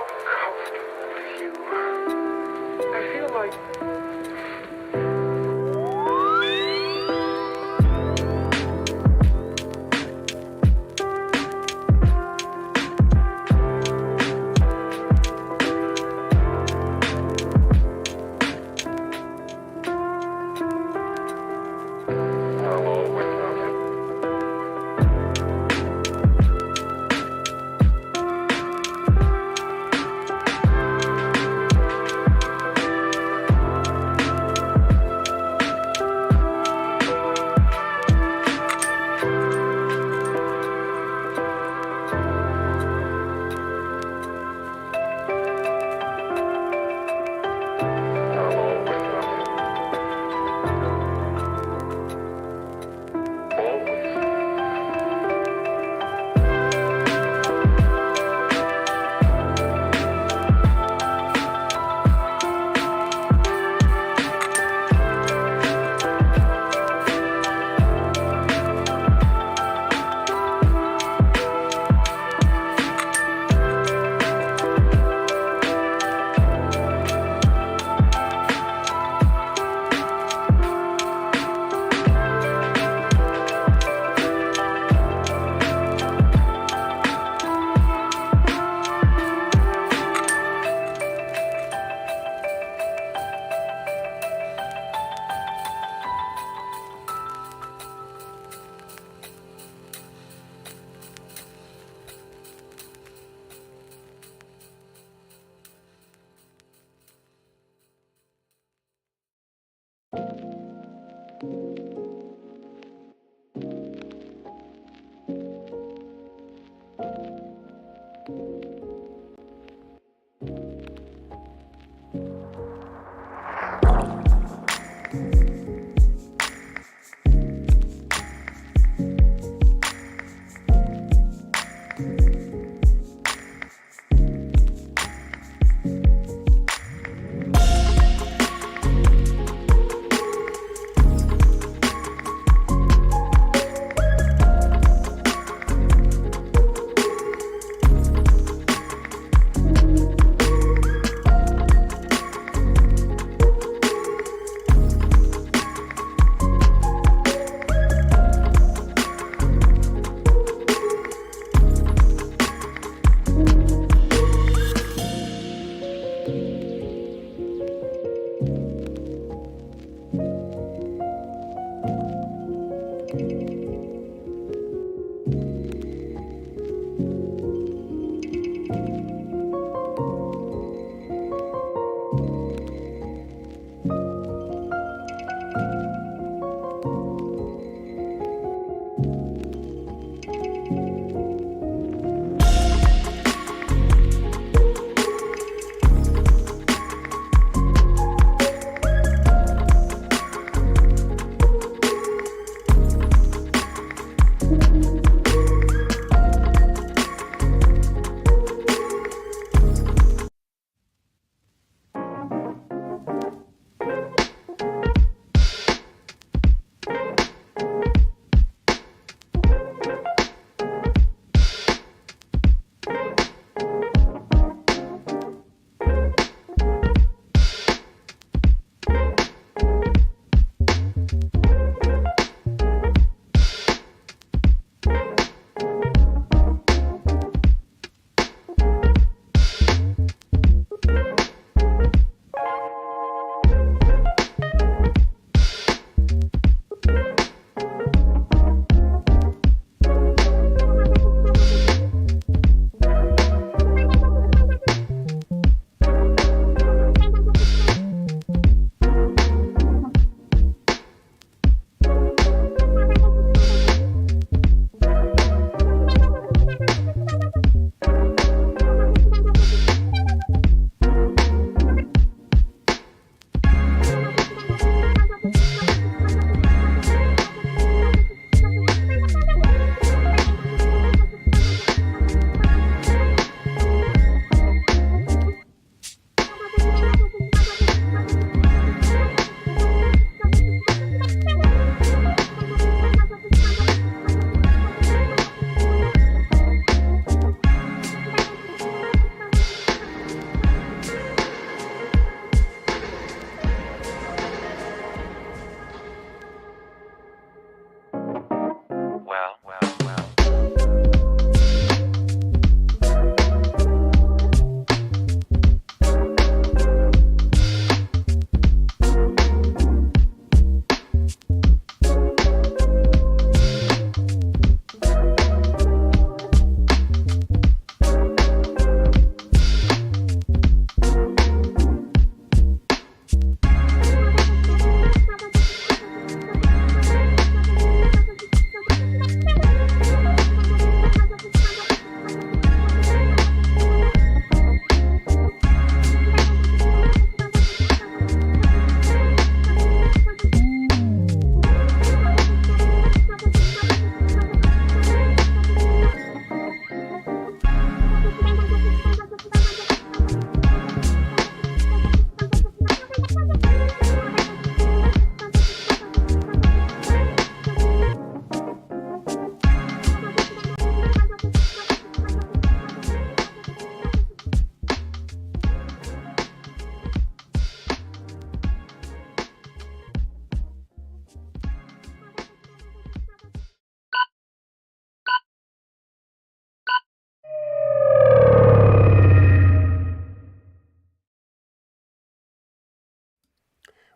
so comfortable with you. I feel like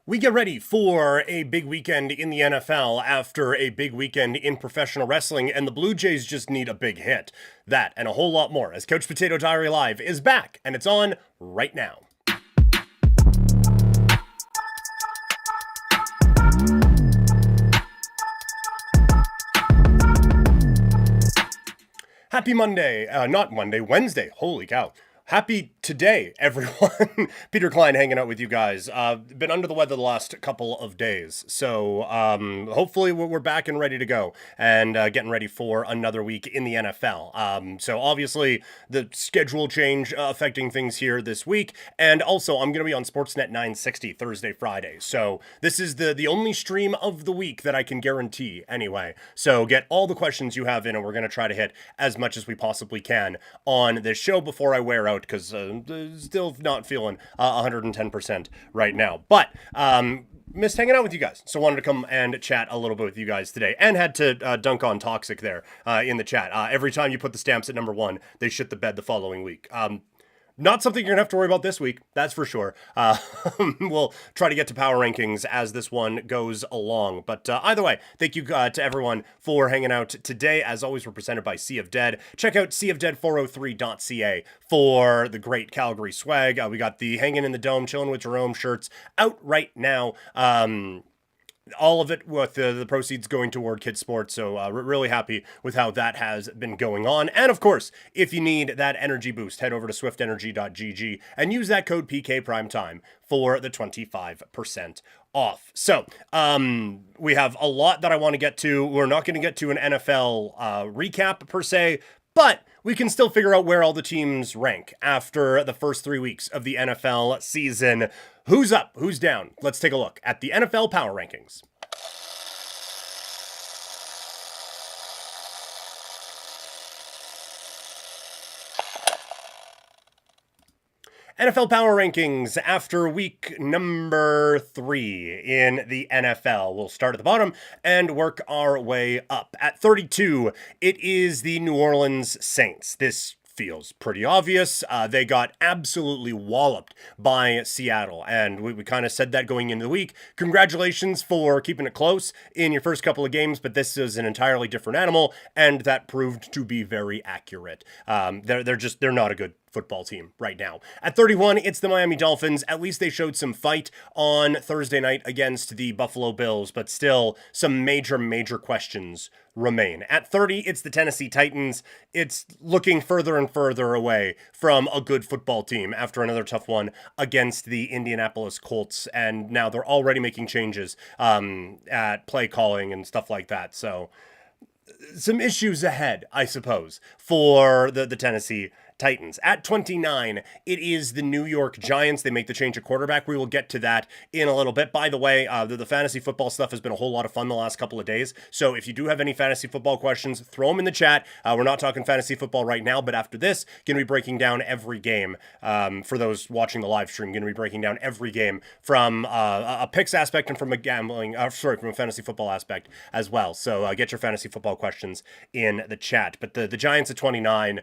We get ready for a big weekend in the NFL after a big weekend in professional wrestling, and the Blue Jays just need a big hit. That and a whole lot more as Couch Potato Diary Live is back, and it's on right now. Happy Monday, not Monday, Wednesday. Holy cow. Happy today, everyone. Peter Klein hanging out with you guys. Been under the weather the last couple of days. So hopefully we're back and ready to go and getting ready for another week in the NFL. So obviously the schedule change affecting things here this week. And also I'm going to be on Sportsnet 960 Thursday, Friday. So this is the only stream of the week that I can guarantee anyway. So get all the questions you have in and we're going to try to hit as much as we possibly can on this show before I wear out because still not feeling 110% right now. But missed hanging out with you guys, so wanted to come and chat a little bit with you guys today, and had to dunk on Toxic there in the chat. Every time you put the stamps at number one, they shit the bed the following week. Not something you're going to have to worry about this week, that's for sure. We'll try to get to power rankings as this one goes along. But either way, thank you to everyone for hanging out today. As always, we're presented by Sea of Dead. Check out seaofdead403.ca for the great Calgary swag. We got the Hanging in the Dome, Chilling with Jerome shirts out right now. All of it with the proceeds going toward kids sports. So really happy with how that has been going on. And of course, if you need that energy boost, head over to swiftenergy.gg and use that code PKPrimetime for the 25% off. So we have a lot that I want to get to. We're not going to get to an NFL recap per se, but we can still figure out where all the teams rank after the first 3 weeks of the NFL season. Who's up? Who's down? Let's take a look at the NFL Power Rankings. NFL Power Rankings after week number 3 in the NFL. We'll start at the bottom and work our way up. At 32, it is the New Orleans Saints. This feels pretty obvious. They got absolutely walloped by Seattle, and we kind of said that going into the week. Congratulations for keeping it close in your first couple of games, but this is an entirely different animal, and that proved to be very accurate. They're not a good football team right now. At 31, it's the Miami Dolphins. At least they showed some fight on Thursday night against the Buffalo Bills, but still some major questions remain. At 30, it's the Tennessee Titans. It's looking further and further away from a good football team after another tough one against the Indianapolis Colts, and now they're already making changes at play calling and stuff like that. So some issues ahead, I suppose, for the Tennessee Titans. At 29, it is the New York Giants. They make the change at quarterback. We will get to that in a little bit. By the way, the fantasy football stuff has been a whole lot of fun the last couple of days. So if you do have any fantasy football questions, throw them in the chat. We're not talking fantasy football right now, but after this, going to be breaking down every game. For those watching the live stream, going to be breaking down every game from a picks aspect and from a from a fantasy football aspect as well. So get your fantasy football questions in the chat. But the Giants at 29,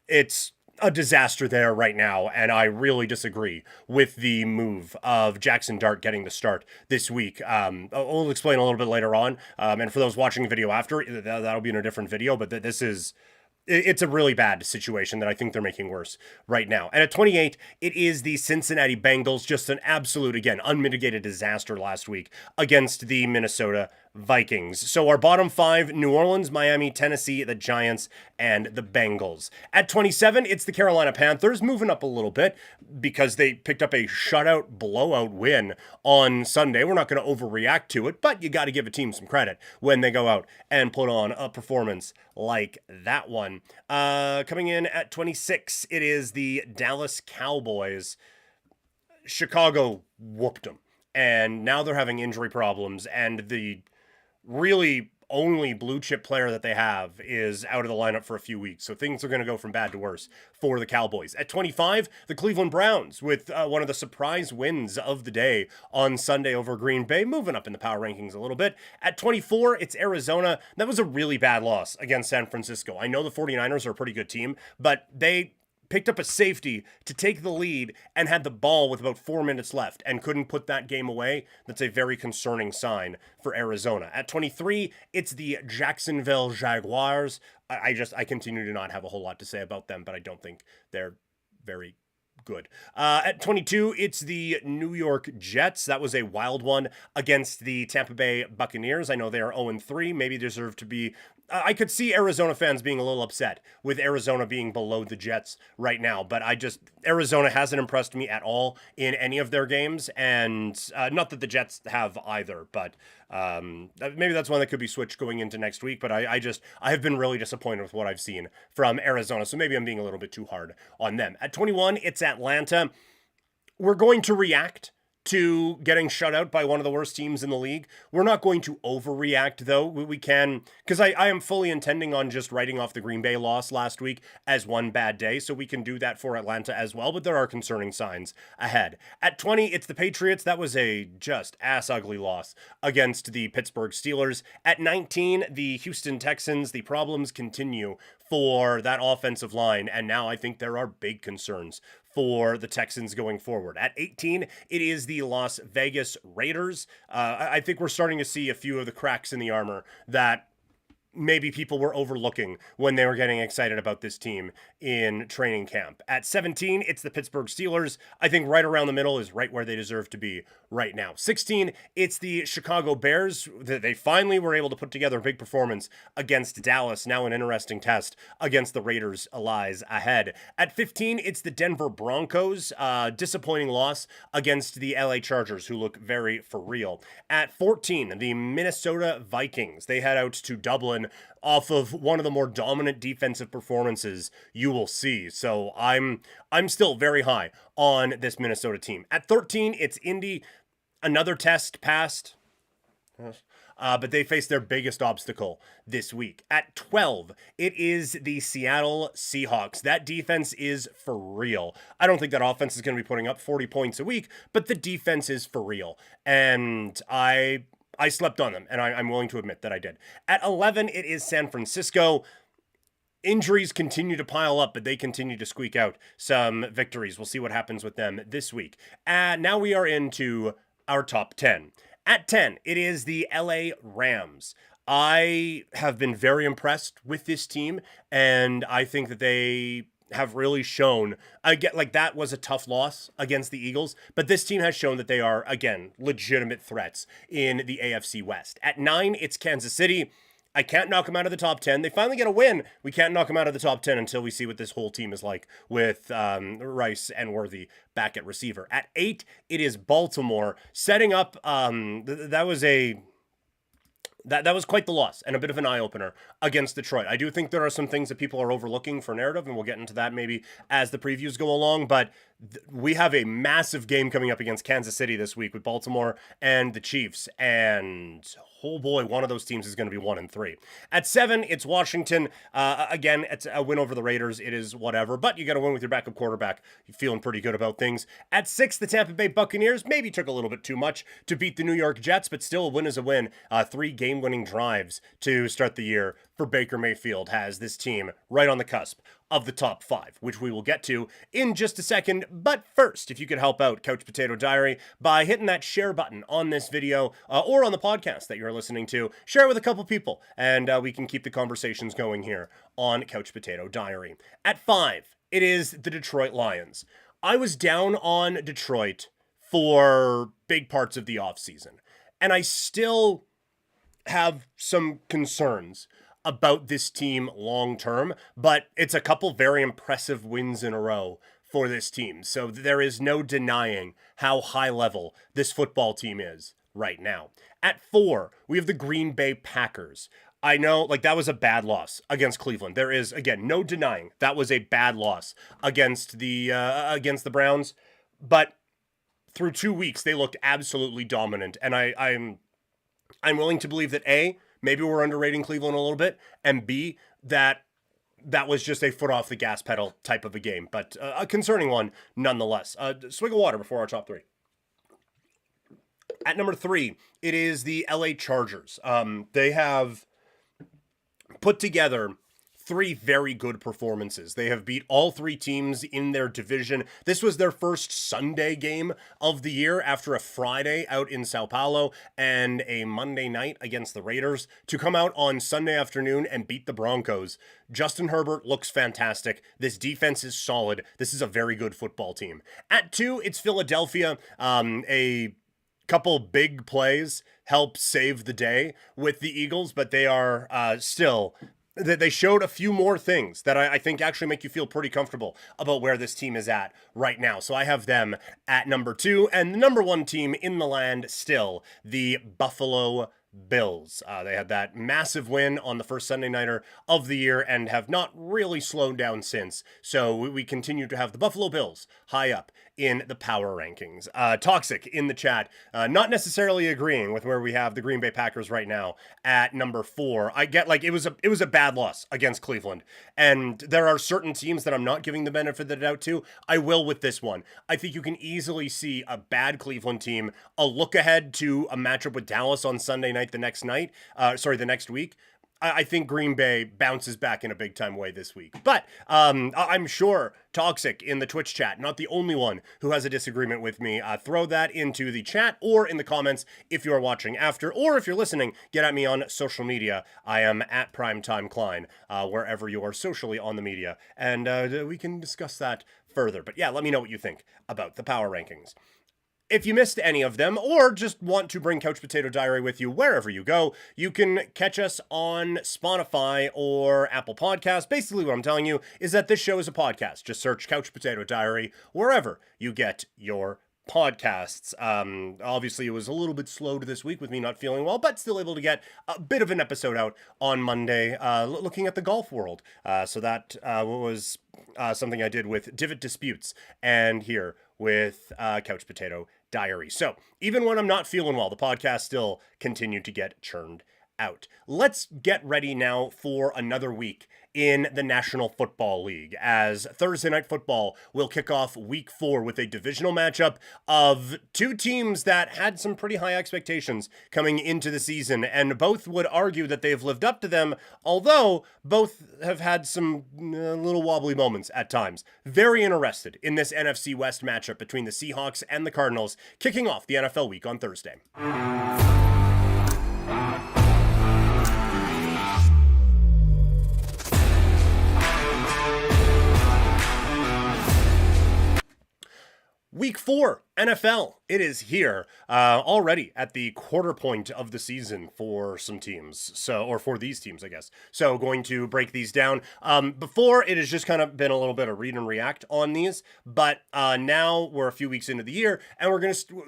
it's a disaster there right now, and I really disagree with the move of Jackson Dart getting the start this week. We'll explain a little bit later on, and for those watching the video after, that'll be in a different video, but it's a really bad situation that I think they're making worse right now. And at 28, it is the Cincinnati Bengals, just an absolute, again, unmitigated disaster last week against the Minnesota Vikings. So our bottom 5, New Orleans, Miami, Tennessee, the Giants, and the Bengals. At 27, it's the Carolina Panthers, moving up a little bit because they picked up a shutout blowout win on Sunday. We're not going to overreact to it, but you got to give a team some credit when they go out and put on a performance like that one. Coming in at 26, it is the Dallas Cowboys. Chicago whooped them, and now they're having injury problems, and the really only blue chip player that they have is out of the lineup for a few weeks. So things are going to go from bad to worse for the Cowboys. At 25, the Cleveland Browns with one of the surprise wins of the day on Sunday over Green Bay, moving up in the power rankings a little bit. At 24, it's Arizona. That was a really bad loss against San Francisco. I know the 49ers are a pretty good team, but they picked up a safety to take the lead and had the ball with about 4 minutes left and couldn't put that game away. That's a very concerning sign for Arizona. At 23, it's the Jacksonville Jaguars. I continue to not have a whole lot to say about them, but I don't think they're very good. At 22, it's the New York Jets. That was a wild one against the Tampa Bay Buccaneers. I know they are 0-3, maybe deserve to be. I could see Arizona fans being a little upset with Arizona being below the Jets right now, but Arizona hasn't impressed me at all in any of their games, and not that the Jets have either, but maybe that's one that could be switched going into next week, but I have been really disappointed with what I've seen from Arizona, so maybe I'm being a little bit too hard on them. At 21, it's Atlanta. We're going to react to getting shut out by one of the worst teams in the league. We're not going to overreact, though. We can, because I am fully intending on just writing off the Green Bay loss last week as one bad day, so we can do that for Atlanta as well, but there are concerning signs ahead. At 20, it's the Patriots. That was a just ass-ugly loss against the Pittsburgh Steelers. At 19, the Houston Texans. The problems continue for that offensive line, and now I think there are big concerns for the Texans going forward. At 18, it is the Las Vegas Raiders. I think we're starting to see a few of the cracks in the armor that maybe people were overlooking when they were getting excited about this team in training camp. At 17, it's the Pittsburgh Steelers. I think right around the middle is right where they deserve to be right now. 16, it's the Chicago Bears. They finally were able to put together a big performance against Dallas. Now an interesting test against the Raiders lies ahead. At 15, it's the Denver Broncos. Disappointing loss against the LA Chargers, who look very for real. At 14, the Minnesota Vikings. They head out to Dublin off of one of the more dominant defensive performances you will see. So I'm still very high on this Minnesota team. At 13, it's Indy. Another test passed. But they face their biggest obstacle this week. At 12, it is the Seattle Seahawks. That defense is for real. I don't think that offense is going to be putting up 40 points a week, but the defense is for real. And I slept on them, and I'm willing to admit that I did. At 11, it is San Francisco. Injuries continue to pile up, but they continue to squeak out some victories. We'll see what happens with them this week. Now we are into our top 10. At 10, it is the LA Rams. I have been very impressed with this team, and I think that they have really shown, that was a tough loss against the Eagles, but this team has shown that they are, again, legitimate threats in the AFC West. At 9, it's Kansas City. I can't knock them out of the top 10. They finally get a win. We can't knock them out of the top 10 until we see what this whole team is like with Rice and Worthy back at receiver. At 8, it is Baltimore setting up. That was quite the loss and a bit of an eye-opener against Detroit. I do think there are some things that people are overlooking for narrative, and we'll get into that maybe as the previews go along, but we have a massive game coming up against Kansas City this week with Baltimore and the Chiefs, and oh boy, one of those teams is going to be 1-3. At 7, it's Washington. Again, it's a win over the Raiders. It is whatever, but you got to win with your backup quarterback. You're feeling pretty good about things. At 6, the Tampa Bay Buccaneers maybe took a little bit too much to beat the New York Jets, but still a win is a win. 3 game-winning drives to start the year for Baker Mayfield has this team right on the cusp of the top 5, which we will get to in just a second. But first, if you could help out Couch Potato Diary by hitting that share button on this video or on the podcast that you're listening to, share with a couple people, and we can keep the conversations going here on Couch Potato Diary. At 5, it is the Detroit Lions. I was down on Detroit for big parts of the offseason, and I still have some concerns about this team long term, but it's a couple very impressive wins in a row for this team. So there is no denying how high level this football team is right now. At 4, we have the Green Bay Packers. I know, that was a bad loss against Cleveland. There is, again, no denying that was a bad loss against the Browns, but through 2 weeks they looked absolutely dominant, and I'm willing to believe that A, maybe we're underrating Cleveland a little bit, and B, that was just a foot off the gas pedal type of a game, but a concerning one nonetheless. Swig of water before our top 3. At number 3, it is the LA Chargers. They have put together three very good performances. They have beat all three teams in their division. This was their first Sunday game of the year after a Friday out in Sao Paulo and a Monday night against the Raiders. To come out on Sunday afternoon and beat the Broncos, Justin Herbert looks fantastic. This defense is solid. This is a very good football team. At 2, it's Philadelphia. A couple big plays help save the day with the Eagles, but they are still... They showed a few more things that I think actually make you feel pretty comfortable about where this team is at right now. So I have them at number 2, and the number 1 team in the land still, the Buffalo Bills. They had that massive win on the first Sunday nighter of the year and have not really slowed down since. So we continue to have the Buffalo Bills high up in the power rankings. Toxic in the chat, not necessarily agreeing with where we have the Green Bay Packers right now at number 4. I get like it was a bad loss against Cleveland, and there are certain teams that I'm not giving the benefit of the doubt to. I will with this one. I think you can easily see a bad Cleveland team, a look ahead to a matchup with Dallas on Sunday night the next week. I think Green Bay bounces back in a big time way this week. But I'm sure Toxic in the Twitch chat, not the only one who has a disagreement with me. Throw that into the chat or in the comments if you're watching after, or if you're listening, get at me on social media. I am at Primetime Klein, wherever you are socially on the media, and we can discuss that further. But yeah, let me know what you think about the power rankings. If you missed any of them, or just want to bring Couch Potato Diary with you wherever you go, you can catch us on Spotify or Apple Podcasts. Basically, what I'm telling you is that this show is a podcast. Just search Couch Potato Diary wherever you get your podcasts. Obviously, it was a little bit slowed this week with me not feeling well, but still able to get a bit of an episode out on Monday, looking at the golf world. So that was something I did with Divot Disputes, and here with Couch Potato Diary. So even when I'm not feeling well, the podcast still continued to get churned out. Let's get ready now for another week in the National Football League, as Thursday Night Football will kick off week 4 with a divisional matchup of two teams that had some pretty high expectations coming into the season, and both would argue that they've lived up to them, although both have had some little wobbly moments at times. Very interested in this NFC West matchup between the Seahawks and the Cardinals, kicking off the NFL week on Thursday. Week 4, NFL. It is here already at the quarter point of the season for some teams. Or for these teams, I guess. So going to break these down. Before, it has just kind of been a little bit of read and react on these, but now we're a few weeks into the year, and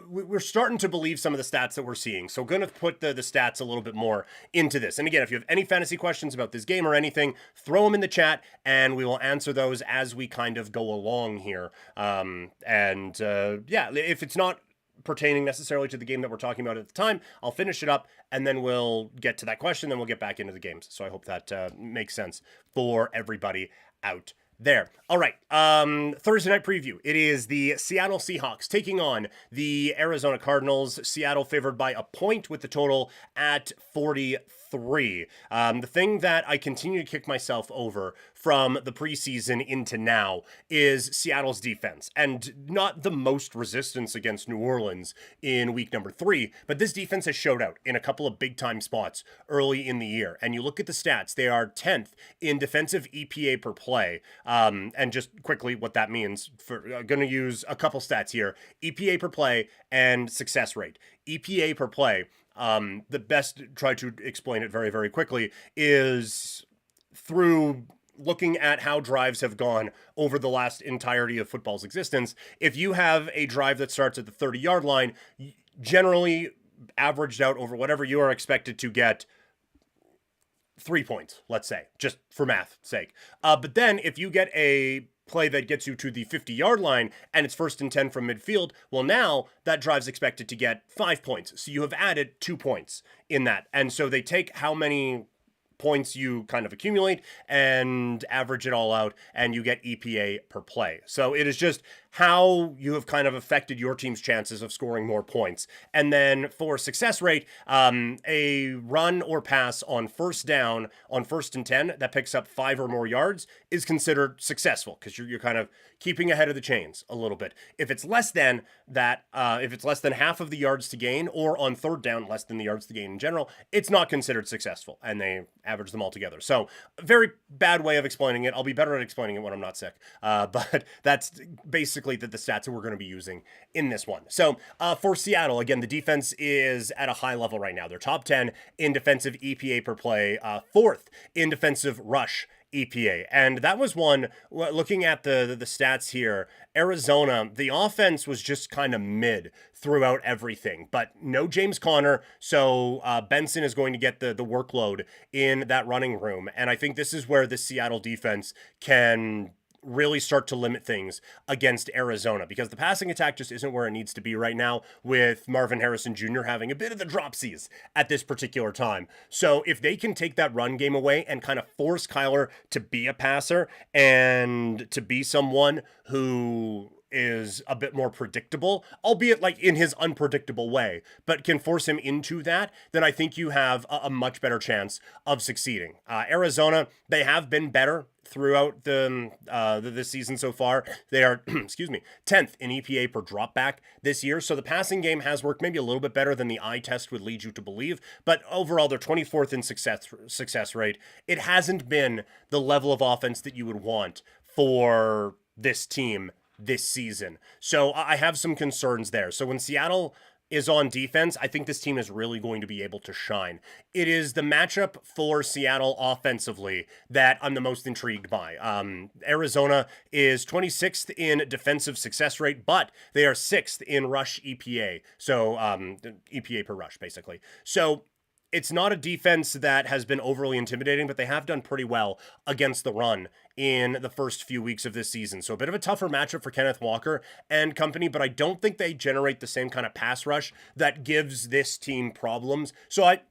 we're starting to believe some of the stats that we're seeing. So going to put the stats a little bit more into this. And again, if you have any fantasy questions about this game or anything, throw them in the chat, and we will answer those as we kind of go along here. Yeah, if it's not pertaining necessarily to the game that we're talking about at the time, I'll finish it up, and then we'll get to that question, then we'll get back into the games. So I hope that makes sense for everybody out there. All right, Thursday night preview. It is the Seattle Seahawks taking on the Arizona Cardinals. Seattle favored by a point with the total at 43. The thing that I continue to kick myself over from the preseason into now is Seattle's defense, and not the most resistance against New Orleans in week number 3, but this defense has showed out in a couple of big time spots early in the year. And you look at the stats, they are 10th in defensive EPA per play. And just quickly what that means, for going to use a couple stats here: EPA per play and success rate. EPA per play, the best, try to explain it very, very quickly, is through looking at how drives have gone over the last entirety of football's existence. If you have a drive that starts at the 30-yard line, generally averaged out over whatever you are expected to get, 3 points, let's say, just for math's sake. But then if you get a play that gets you to the 50-yard line and it's 1st and 10 from midfield, well, now that drive's expected to get 5 points. So you have added 2 points in that. And so they take how many points you kind of accumulate and average it all out, and you get EPA per play. So it is just how you have kind of affected your team's chances of scoring more points. And then for success rate, a run or pass on first down, on 1st and 10, that picks up 5 or more yards is considered successful because you're kind of keeping ahead of the chains a little bit. If it's less than that, if it's less than half of the yards to gain, or on 3rd down, less than the yards to gain in general, it's not considered successful, and they average them all together. So, very bad way of explaining it. I'll be better at explaining it when I'm not sick. But that's basically the stats that we're going to be using in this one. So for Seattle, again, the defense is at a high level right now. They're top 10 in defensive EPA per play, 4th in defensive rush EPA. And that was one, looking at the stats here, Arizona, the offense was just kind of mid throughout everything, but no James Conner, so Benson is going to get the workload in that running room. And I think this is where the Seattle defense can really start to limit things against Arizona, because the passing attack just isn't where it needs to be right now, with Marvin Harrison Jr. having a bit of the dropsies at this particular time. So if they can take that run game away and kind of force Kyler to be a passer and to be someone who is a bit more predictable, albeit like in his unpredictable way, but can force him into that, then I think you have a much better chance of succeeding. Arizona, they have been better throughout this season so far. They are, 10th in EPA per dropback this year. So the passing game has worked maybe a little bit better than the eye test would lead you to believe. But overall, they're 24th in success rate. It hasn't been the level of offense that you would want for this team this season. So I have some concerns there. So when Seattle is on defense, I think this team is really going to be able to shine. It is the matchup for Seattle offensively that I'm the most intrigued by. Arizona is 26th in defensive success rate, but they are 6th in rush EPA. So EPA per rush, basically. So it's not a defense that has been overly intimidating, but they have done pretty well against the run in the first few weeks of this season. So a bit of a tougher matchup for Kenneth Walker and company, but I don't think they generate the same kind of pass rush that gives this team problems. So I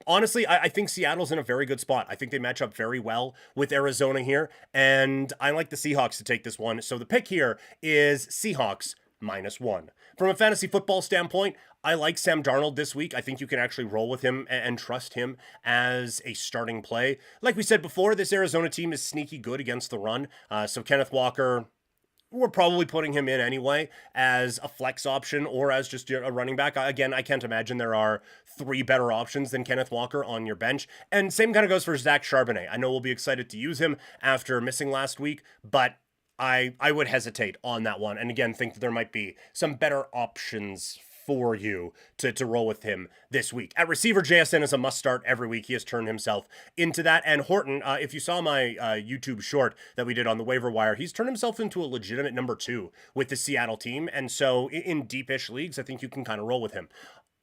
think Seattle's in a very good spot. I think they match up very well with Arizona here, and I like the Seahawks to take this one. So the pick here is Seahawks -1. From a fantasy football standpoint, I like Sam Darnold this week. I think you can actually roll with him and trust him as a starting play. Like we said before, this Arizona team is sneaky good against the run. So Kenneth Walker, we're probably putting him in anyway as a flex option or as just a running back. Again, I can't imagine there are 3 better options than Kenneth Walker on your bench. And same kind of goes for Zach Charbonnet. I know we'll be excited to use him after missing last week, but I would hesitate on that one. And again, think that there might be some better options for you to roll with him this week. At receiver, JSN is a must start every week. He has turned himself into that. And Horton, if you saw my YouTube short that we did on the waiver wire, he's turned himself into a legitimate number 2 with the Seattle team. And so in deepish leagues, I think you can kind of roll with him.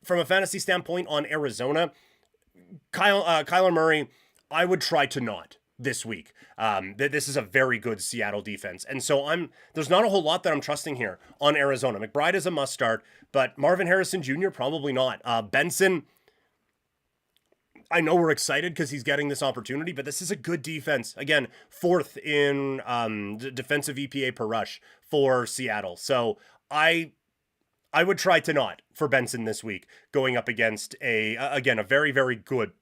From a fantasy standpoint on Arizona, Kyler Murray, I would try to not this week. This is a very good Seattle defense. And so there's not a whole lot that I'm trusting here on Arizona. McBride is a must start, but Marvin Harrison Jr., probably not. Benson, I know we're excited because he's getting this opportunity, but this is a good defense. Again, 4th in defensive EPA per rush for Seattle. So I would try to not for Benson this week, going up against a very, very good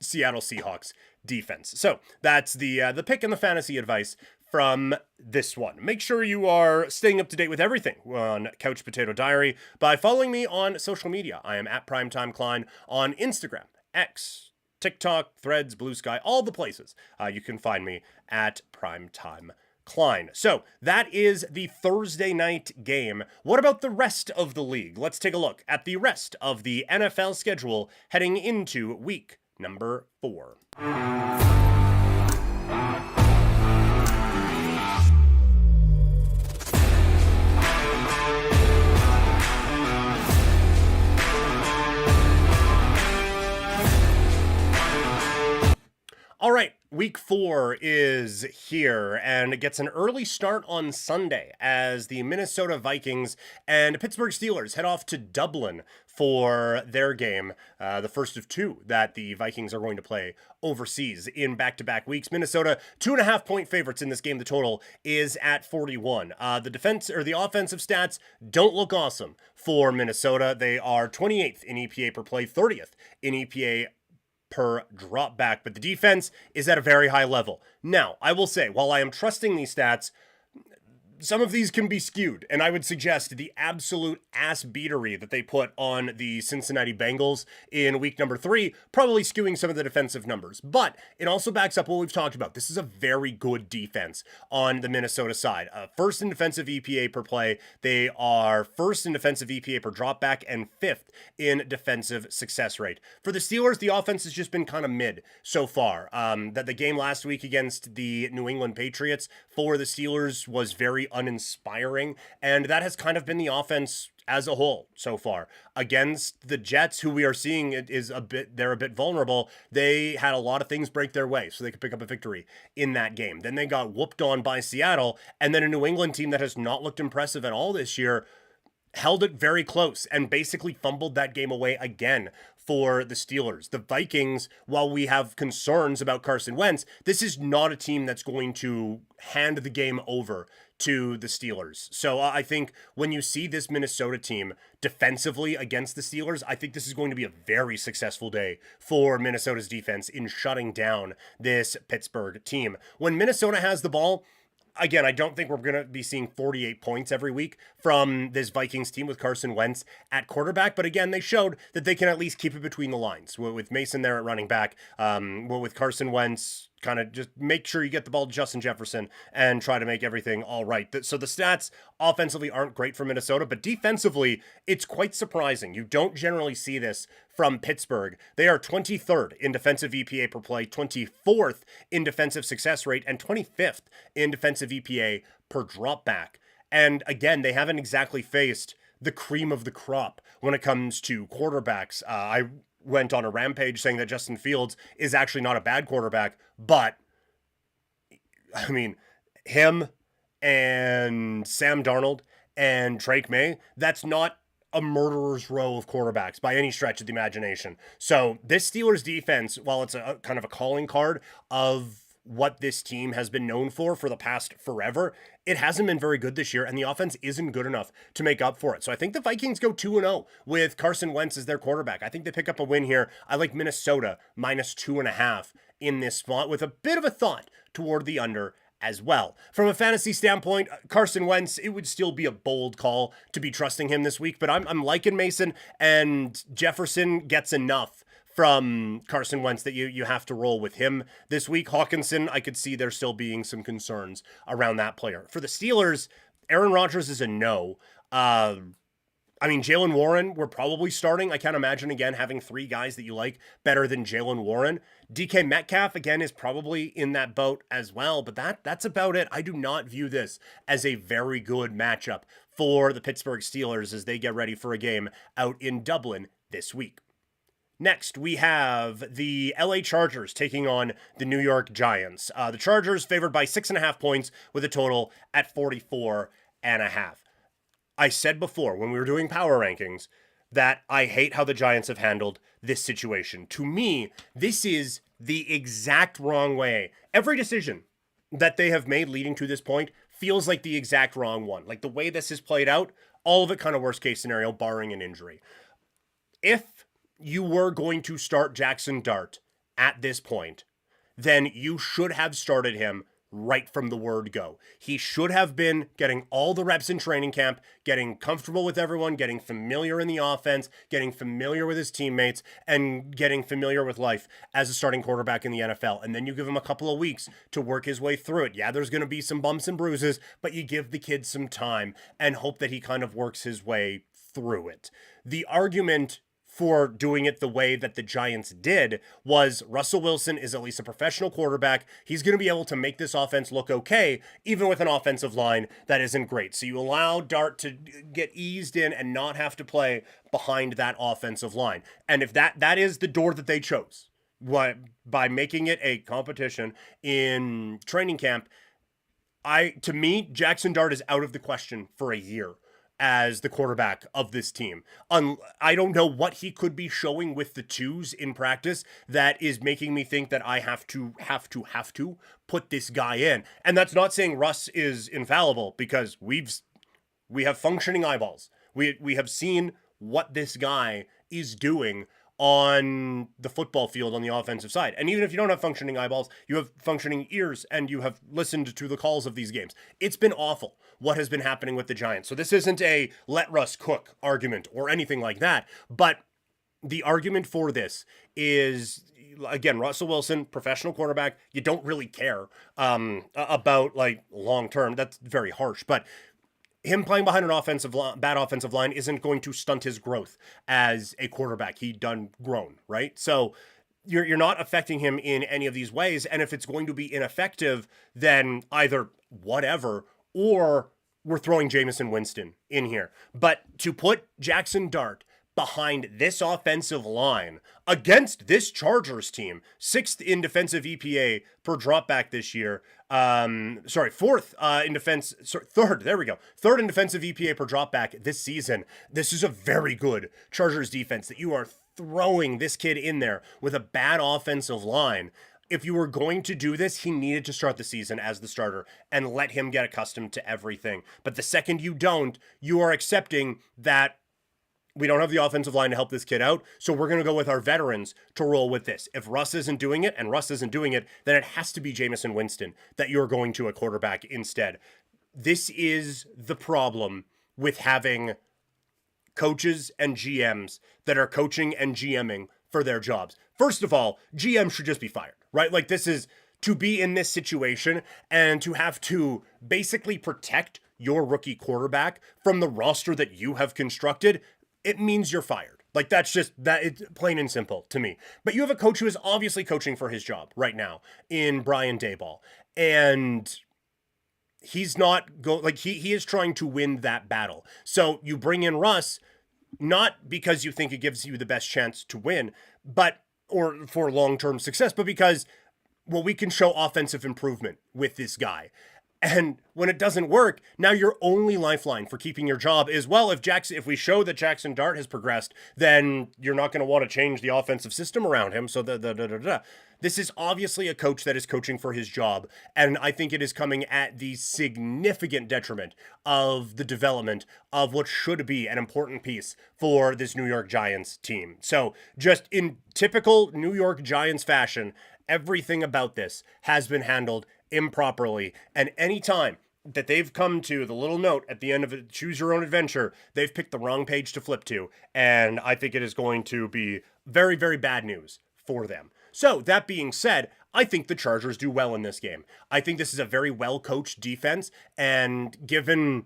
Seattle Seahawks defense. So that's the pick and the fantasy advice from this one. Make sure you are staying up to date with everything on Couch Potato Diary by following me on social media. I am at Primetime Klein on Instagram, X, TikTok, Threads, Blue Sky, all the places. You can find me at Primetime Klein. So that is the Thursday night game. What about the rest of the league? Let's take a look at the rest of the NFL schedule heading into week number 4. All right, Week 4 is here, and it gets an early start on Sunday as the Minnesota Vikings and Pittsburgh Steelers head off to Dublin for their game, the first of two that the Vikings are going to play overseas in back-to-back weeks. Minnesota 2.5-point favorites in this game. The total is at 41. The offensive stats don't look awesome for Minnesota. They are 28th in EPA per play, 30th in EPA per drop back, but the defense is at a very high level. Now, I will say, while I am trusting these stats, some of these can be skewed, and I would suggest the absolute ass beatery that they put on the Cincinnati Bengals in week number 3, probably skewing some of the defensive numbers. But it also backs up what we've talked about. This is a very good defense on the Minnesota side. First in defensive EPA per play. They are first in defensive EPA per dropback and 5th in defensive success rate. For the Steelers, the offense has just been kind of mid so far. That the game last week against the New England Patriots for the Steelers was very uninspiring, and that has kind of been the offense as a whole so far. Against the Jets, who we are seeing they're a bit vulnerable, they had a lot of things break their way so they could pick up a victory in that game. Then they got whooped on by Seattle, and then a New England team that has not looked impressive at all this year held it very close and basically fumbled that game away again for the Steelers. The Vikings, while we have concerns about Carson Wentz, this is not a team that's going to hand the game over to the Steelers. So I think when you see this Minnesota team defensively against the Steelers, I think this is going to be a very successful day for Minnesota's defense in shutting down this Pittsburgh team. When Minnesota has the ball, again, I don't think we're going to be seeing 48 points every week from this Vikings team with Carson Wentz at quarterback. But again, they showed that they can at least keep it between the lines with Mason there at running back, with Carson Wentz kind of just make sure you get the ball to Justin Jefferson and try to make everything all right. So the stats offensively aren't great for Minnesota, but defensively, it's quite surprising. You don't generally see this from Pittsburgh. They are 23rd in defensive EPA per play, 24th in defensive success rate, and 25th in defensive EPA per drop back. And again, they haven't exactly faced the cream of the crop when it comes to quarterbacks. I went on a rampage saying that Justin Fields is actually not a bad quarterback, but I mean, him and Sam Darnold and Drake May, that's not a murderer's row of quarterbacks by any stretch of the imagination. So this Steelers defense, while it's a kind of a calling card of what this team has been known for the past forever, it hasn't been very good this year, and the offense isn't good enough to make up for it. So I think the Vikings go 2-0 with Carson Wentz as their quarterback. I think they pick up a win here. I like Minnesota minus 2.5 in this spot with a bit of a thought toward the under as well. From a fantasy standpoint, Carson Wentz, it would still be a bold call to be trusting him this week, but I'm liking Mason, and Jefferson gets enough from Carson Wentz that you have to roll with him this week. Hawkinson, I could see there still being some concerns around that player. For the Steelers, Aaron Rodgers is a no. Jalen Warren, we're probably starting. I can't imagine, again, having 3 guys that you like better than Jalen Warren. DK Metcalf, again, is probably in that boat as well, but that's about it. I do not view this as a very good matchup for the Pittsburgh Steelers as they get ready for a game out in Dublin this week. Next, we have the LA Chargers taking on the New York Giants. The Chargers favored by 6.5 points with a total at 44.5. I said before when we were doing power rankings that I hate how the Giants have handled this situation. To me, this is the exact wrong way. Every decision that they have made leading to this point feels like the exact wrong one. Like the way this has played out, all of it kind of worst case scenario, barring an injury. If you were going to start Jackson Dart at this point, then you should have started him right from the word go. He should have been getting all the reps in training camp, getting comfortable with everyone, getting familiar in the offense, getting familiar with his teammates, and getting familiar with life as a starting quarterback in the NFL. And then you give him a couple of weeks to work his way through it. Yeah, there's going to be some bumps and bruises, but you give the kid some time and hope that he kind of works his way through it. The argument for doing it the way that the Giants did was Russell Wilson is at least a professional quarterback. He's going to be able to make this offense look okay, even with an offensive line that isn't great. So you allow Dart to get eased in and not have to play behind that offensive line. And if that is the door that they chose, by making it a competition in training camp. To me, Jackson Dart is out of the question for a year as the quarterback of this team. I don't know what he could be showing with the twos in practice that is making me think that I have to put this guy in. And that's not saying Russ is infallible, because we have functioning eyeballs. We have seen what this guy is doing on the football field on the offensive side. And even if you don't have functioning eyeballs, you have functioning ears, and you have listened to the calls of these games. It's been awful what has been happening with the Giants. So this isn't a let Russ cook argument or anything like that. But the argument for this is, again, Russell Wilson, professional quarterback. You don't really care about like long term. That's very harsh, but him playing behind an bad offensive line isn't going to stunt his growth as a quarterback. He done grown, right? So you're not affecting him in any of these ways. And if it's going to be ineffective, then either whatever, or we're throwing Jameson Winston in here. But to put Jackson Dart behind this offensive line against this Chargers team, 6th in defensive EPA per dropback this year. Fourth in defense. Third. There we go. Third in defensive EPA per dropback this season. This is a very good Chargers defense that you are throwing this kid in there with a bad offensive line. If you were going to do this, he needed to start the season as the starter and let him get accustomed to everything. But the second you don't, you are accepting that we don't have the offensive line to help this kid out, so we're going to go with our veterans to roll with this. If Russ isn't doing it, then it has to be Jameson Winston that you're going to a quarterback instead. This is the problem with having coaches and GMs that are coaching and GMing for their jobs. First of all, GM should just be fired, right? Like, this is to be in this situation and to have to basically protect your rookie quarterback from the roster that you have constructed. It means you're fired. Like, that's just that. It's plain and simple to me. But you have a coach who is obviously coaching for his job right now in Brian Daboll, and he's not he is trying to win that battle. So you bring in Russ, not because you think it gives you the best chance to win, or for long-term success, but because, well, we can show offensive improvement with this guy. And when it doesn't work, now your only lifeline for keeping your job is, well, if we show that Jackson Dart has progressed, then you're not going to want to change the offensive system around him. So this is obviously a coach that is coaching for his job, and I think it is coming at the significant detriment of the development of what should be an important piece for this New York Giants team. So just in typical New York Giants fashion, everything about this has been handled improperly, and any time that they've come to the little note at the end of it, choose your own adventure, they've picked the wrong page to flip to, and I think it is going to be very, very bad news for them. So that being said, I think the Chargers do well in this game. I think this is a very well-coached defense, and given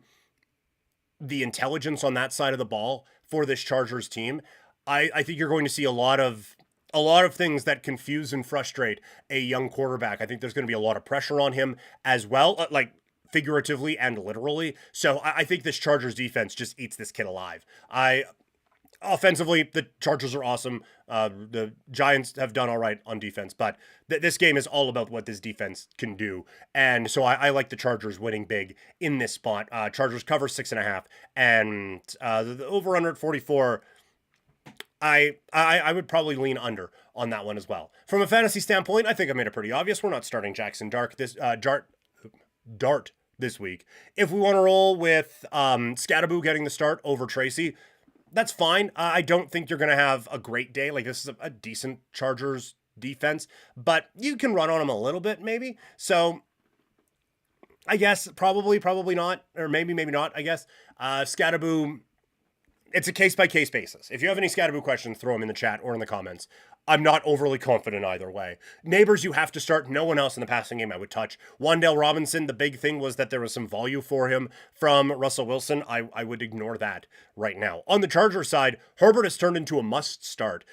the intelligence on that side of the ball for this Chargers team, I think you're going to see a lot of things that confuse and frustrate a young quarterback. I think there's going to be a lot of pressure on him as well, like figuratively and literally. So I think this Chargers defense just eats this kid alive. Offensively, the Chargers are awesome. The Giants have done all right on defense, but this game is all about what this defense can do. And so I like the Chargers winning big in this spot. Chargers cover 6.5, and the over-under at 44. I would probably lean under on that one as well. From a fantasy standpoint, I think I made it pretty obvious. We're not starting Jackson Dart this week. If we want to roll with Scattaboo getting the start over Tracy, that's fine. I don't think you're going to have a great day. Like, this is a decent Chargers defense, but you can run on them a little bit, maybe. So I guess probably not, or maybe not, I guess. Scattaboo, it's a case-by-case basis. If you have any Scattaboo questions, throw them in the chat or in the comments. I'm not overly confident either way. Neighbors, you have to start. No one else in the passing game I would touch. Wan'Dale Robinson, the big thing was that there was some value for him from Russell Wilson. I would ignore that right now. On the Chargers side, Herbert has turned into a must-start.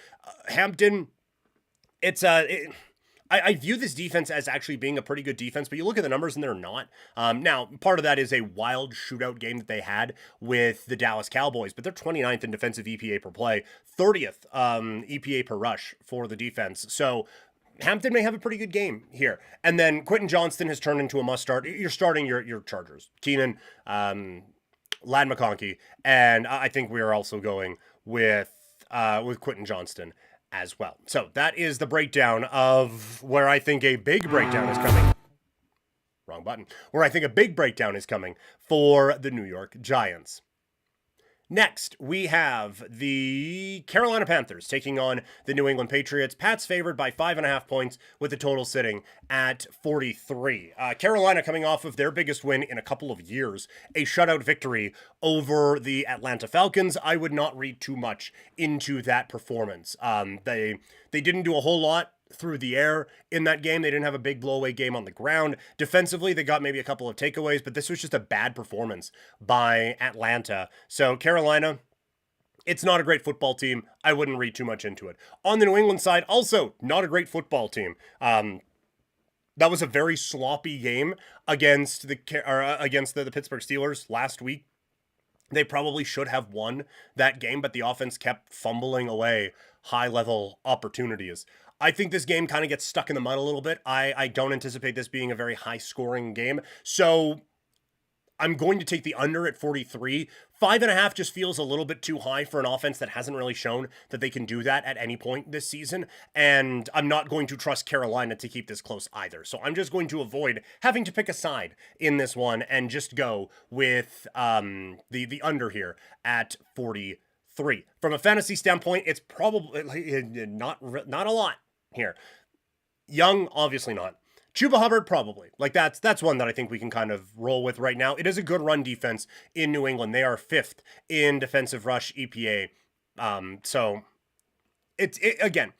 Hampton, I view this defense as actually being a pretty good defense, but you look at the numbers and they're not. Now, part of that is a wild shootout game that they had with the Dallas Cowboys, but they're 29th in defensive EPA per play, 30th EPA per rush for the defense. So Hampton may have a pretty good game here. And then Quentin Johnston has turned into a must start. You're starting your Chargers. Keenan, Lad McConkey, and I think we are also going with Quentin Johnston as well. So that is the breakdown of where I think a big breakdown is coming. Wrong button. Where I think a big breakdown is coming for the New York Giants. Next, we have the Carolina Panthers taking on the New England Patriots. Pats favored by 5.5 points with the total sitting at 43. Carolina coming off of their biggest win in a couple of years, a shutout victory over the Atlanta Falcons. I would not read too much into that performance. They didn't do a whole lot through the air in that game. They didn't have a big blowaway game on the ground. Defensively, they got maybe a couple of takeaways, but this was just a bad performance by Atlanta. So Carolina, it's not a great football team. I wouldn't read too much into it. On the New England side, also not a great football team. That was a very sloppy game against the Pittsburgh Steelers last week. They probably should have won that game, but the offense kept fumbling away high-level opportunities. I think this game kind of gets stuck in the mud a little bit. I don't anticipate this being a very high-scoring game, so I'm going to take the under at 43. 5.5 just feels a little bit too high for an offense that hasn't really shown that they can do that at any point this season, and I'm not going to trust Carolina to keep this close either. So I'm just going to avoid having to pick a side in this one and just go with the under here at 43. From a fantasy standpoint, it's probably not a lot here. Young, obviously not. Chuba Hubbard, probably. Like, that's one that I think we can kind of roll with right now. It is a good run defense in New England. They are 5th in defensive rush EPA. So, again,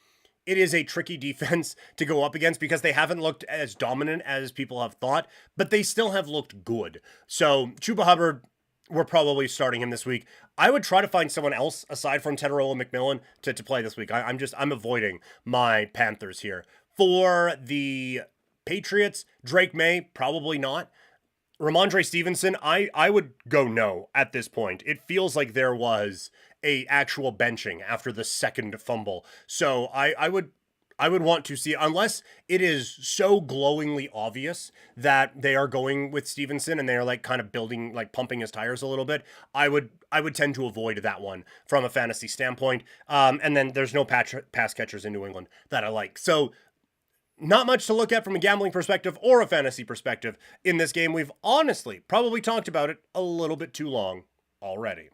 it is a tricky defense to go up against because they haven't looked as dominant as people have thought, but they still have looked good. So, Chuba Hubbard, we're probably starting him this week. I would try to find someone else aside from Teterola McMillan to play this week. I'm avoiding my Panthers here. For the Patriots, Drake May, probably not. Ramondre Stevenson, I would go no at this point. It feels like there was a actual benching after the second fumble. So I would want to see, unless it is so glowingly obvious that they are going with Stevenson and they are like kind of building, like pumping his tires a little bit, I would tend to avoid that one from a fantasy standpoint. And then there's no pass catchers in New England that I like. So not much to look at from a gambling perspective or a fantasy perspective in this game. We've honestly probably talked about it a little bit too long already.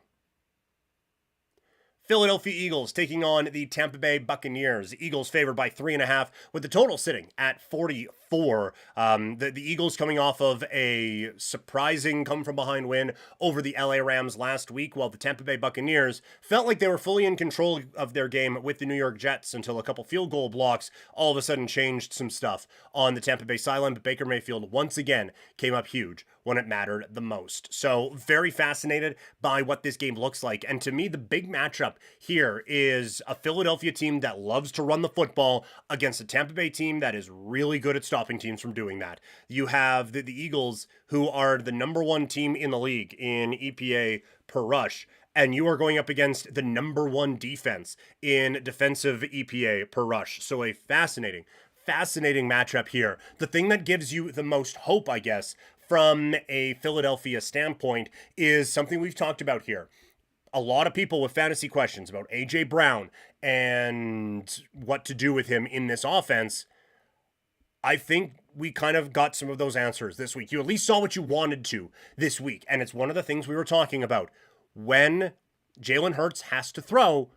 Philadelphia Eagles taking on the Tampa Bay Buccaneers. The Eagles favored by 3.5 with the total sitting at 44. The Eagles coming off of a surprising come-from-behind win over the LA Rams last week, while the Tampa Bay Buccaneers felt like they were fully in control of their game with the New York Jets until a couple field goal blocks all of a sudden changed some stuff on the Tampa Bay sideline, but Baker Mayfield once again came up huge when it mattered the most. So very fascinated by what this game looks like. And to me, the big matchup here is a Philadelphia team that loves to run the football against a Tampa Bay team that is really good at stopping teams from doing that. You have the Eagles, who are the number one team in the league in EPA per rush, and you are going up against the number one defense in defensive EPA per rush. So a fascinating matchup here. The thing that gives you the most hope, I guess, from a Philadelphia standpoint is something we've talked about here. A lot of people with fantasy questions about A.J. Brown and what to do with him in this offense. I think we kind of got some of those answers this week. You at least saw what you wanted to this week. And it's one of the things we were talking about. When Jalen Hurts has to throw,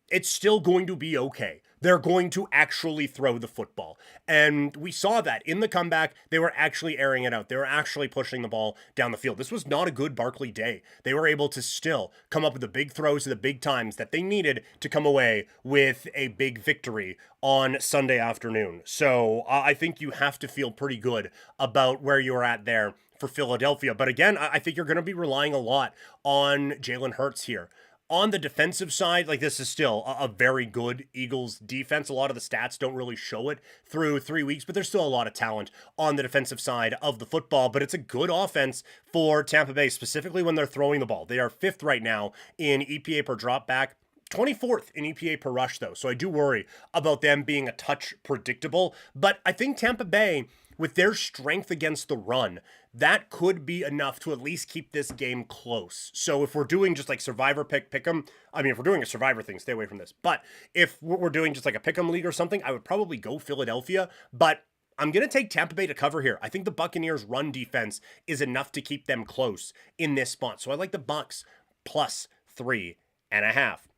it's still going to be okay. They're going to actually throw the football. And we saw that in the comeback. They were actually airing it out. They were actually pushing the ball down the field. This was not a good Barkley day. They were able to still come up with the big throws at the big times that they needed to come away with a big victory on Sunday afternoon. So I think you have to feel pretty good about where you're at there for Philadelphia. But again, I think you're going to be relying a lot on Jalen Hurts here. On the defensive side, like this is still a very good Eagles defense. A lot of the stats don't really show it through 3 weeks, but there's still a lot of talent on the defensive side of the football. But it's a good offense for Tampa Bay, specifically when they're throwing the ball. They are 5th right now in EPA per drop back. 24th in EPA per rush, though, so I do worry about them being a touch predictable. But I think Tampa Bay, with their strength against the run, that could be enough to at least keep this game close. So if we're doing just like Survivor pick 'em, I mean, if we're doing a Survivor thing, stay away from this. But if we're doing just like a pick 'em league or something, I would probably go Philadelphia. But I'm going to take Tampa Bay to cover here. I think the Buccaneers' run defense is enough to keep them close in this spot. So I like the Bucs plus 3.5.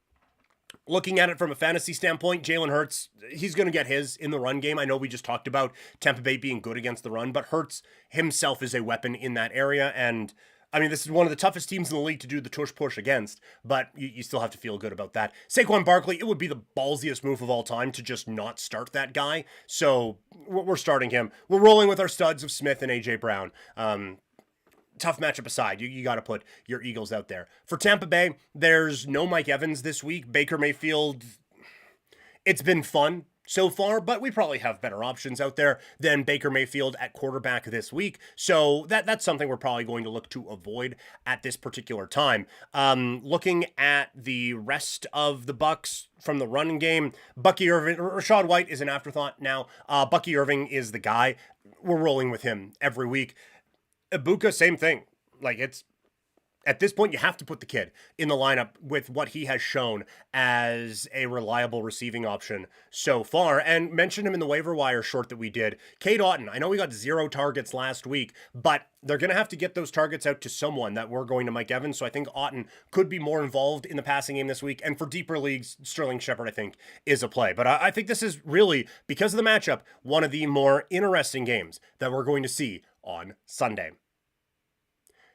Looking at it from a fantasy standpoint, Jalen Hurts, he's going to get his in the run game. I know we just talked about Tampa Bay being good against the run, but Hurts himself is a weapon in that area. And I mean, this is one of the toughest teams in the league to do the tush push against, but you still have to feel good about that. Saquon Barkley, it would be the ballsiest move of all time to just not start that guy. So we're starting him. We're rolling with our studs of Smith and A.J. Brown. Tough matchup aside, you got to put your Eagles out there. For Tampa Bay, there's no Mike Evans this week. Baker Mayfield, it's been fun so far, but we probably have better options out there than Baker Mayfield at quarterback this week. So that's something we're probably going to look to avoid at this particular time. Looking at the rest of the Bucs from the running game, Bucky Irving, Rashad White is an afterthought now. Bucky Irving is the guy. We're rolling with him every week. Ibuka, same thing. Like, it's at this point, you have to put the kid in the lineup with what he has shown as a reliable receiving option so far. And mention him in the waiver wire short that we did. Cade Otton, I know we got 0 targets last week, but they're going to have to get those targets out to someone that we're going to Mike Evans. So I think Otton could be more involved in the passing game this week. And for deeper leagues, Sterling Shepard, I think, is a play. But I think this is really, because of the matchup, one of the more interesting games that we're going to see on Sunday.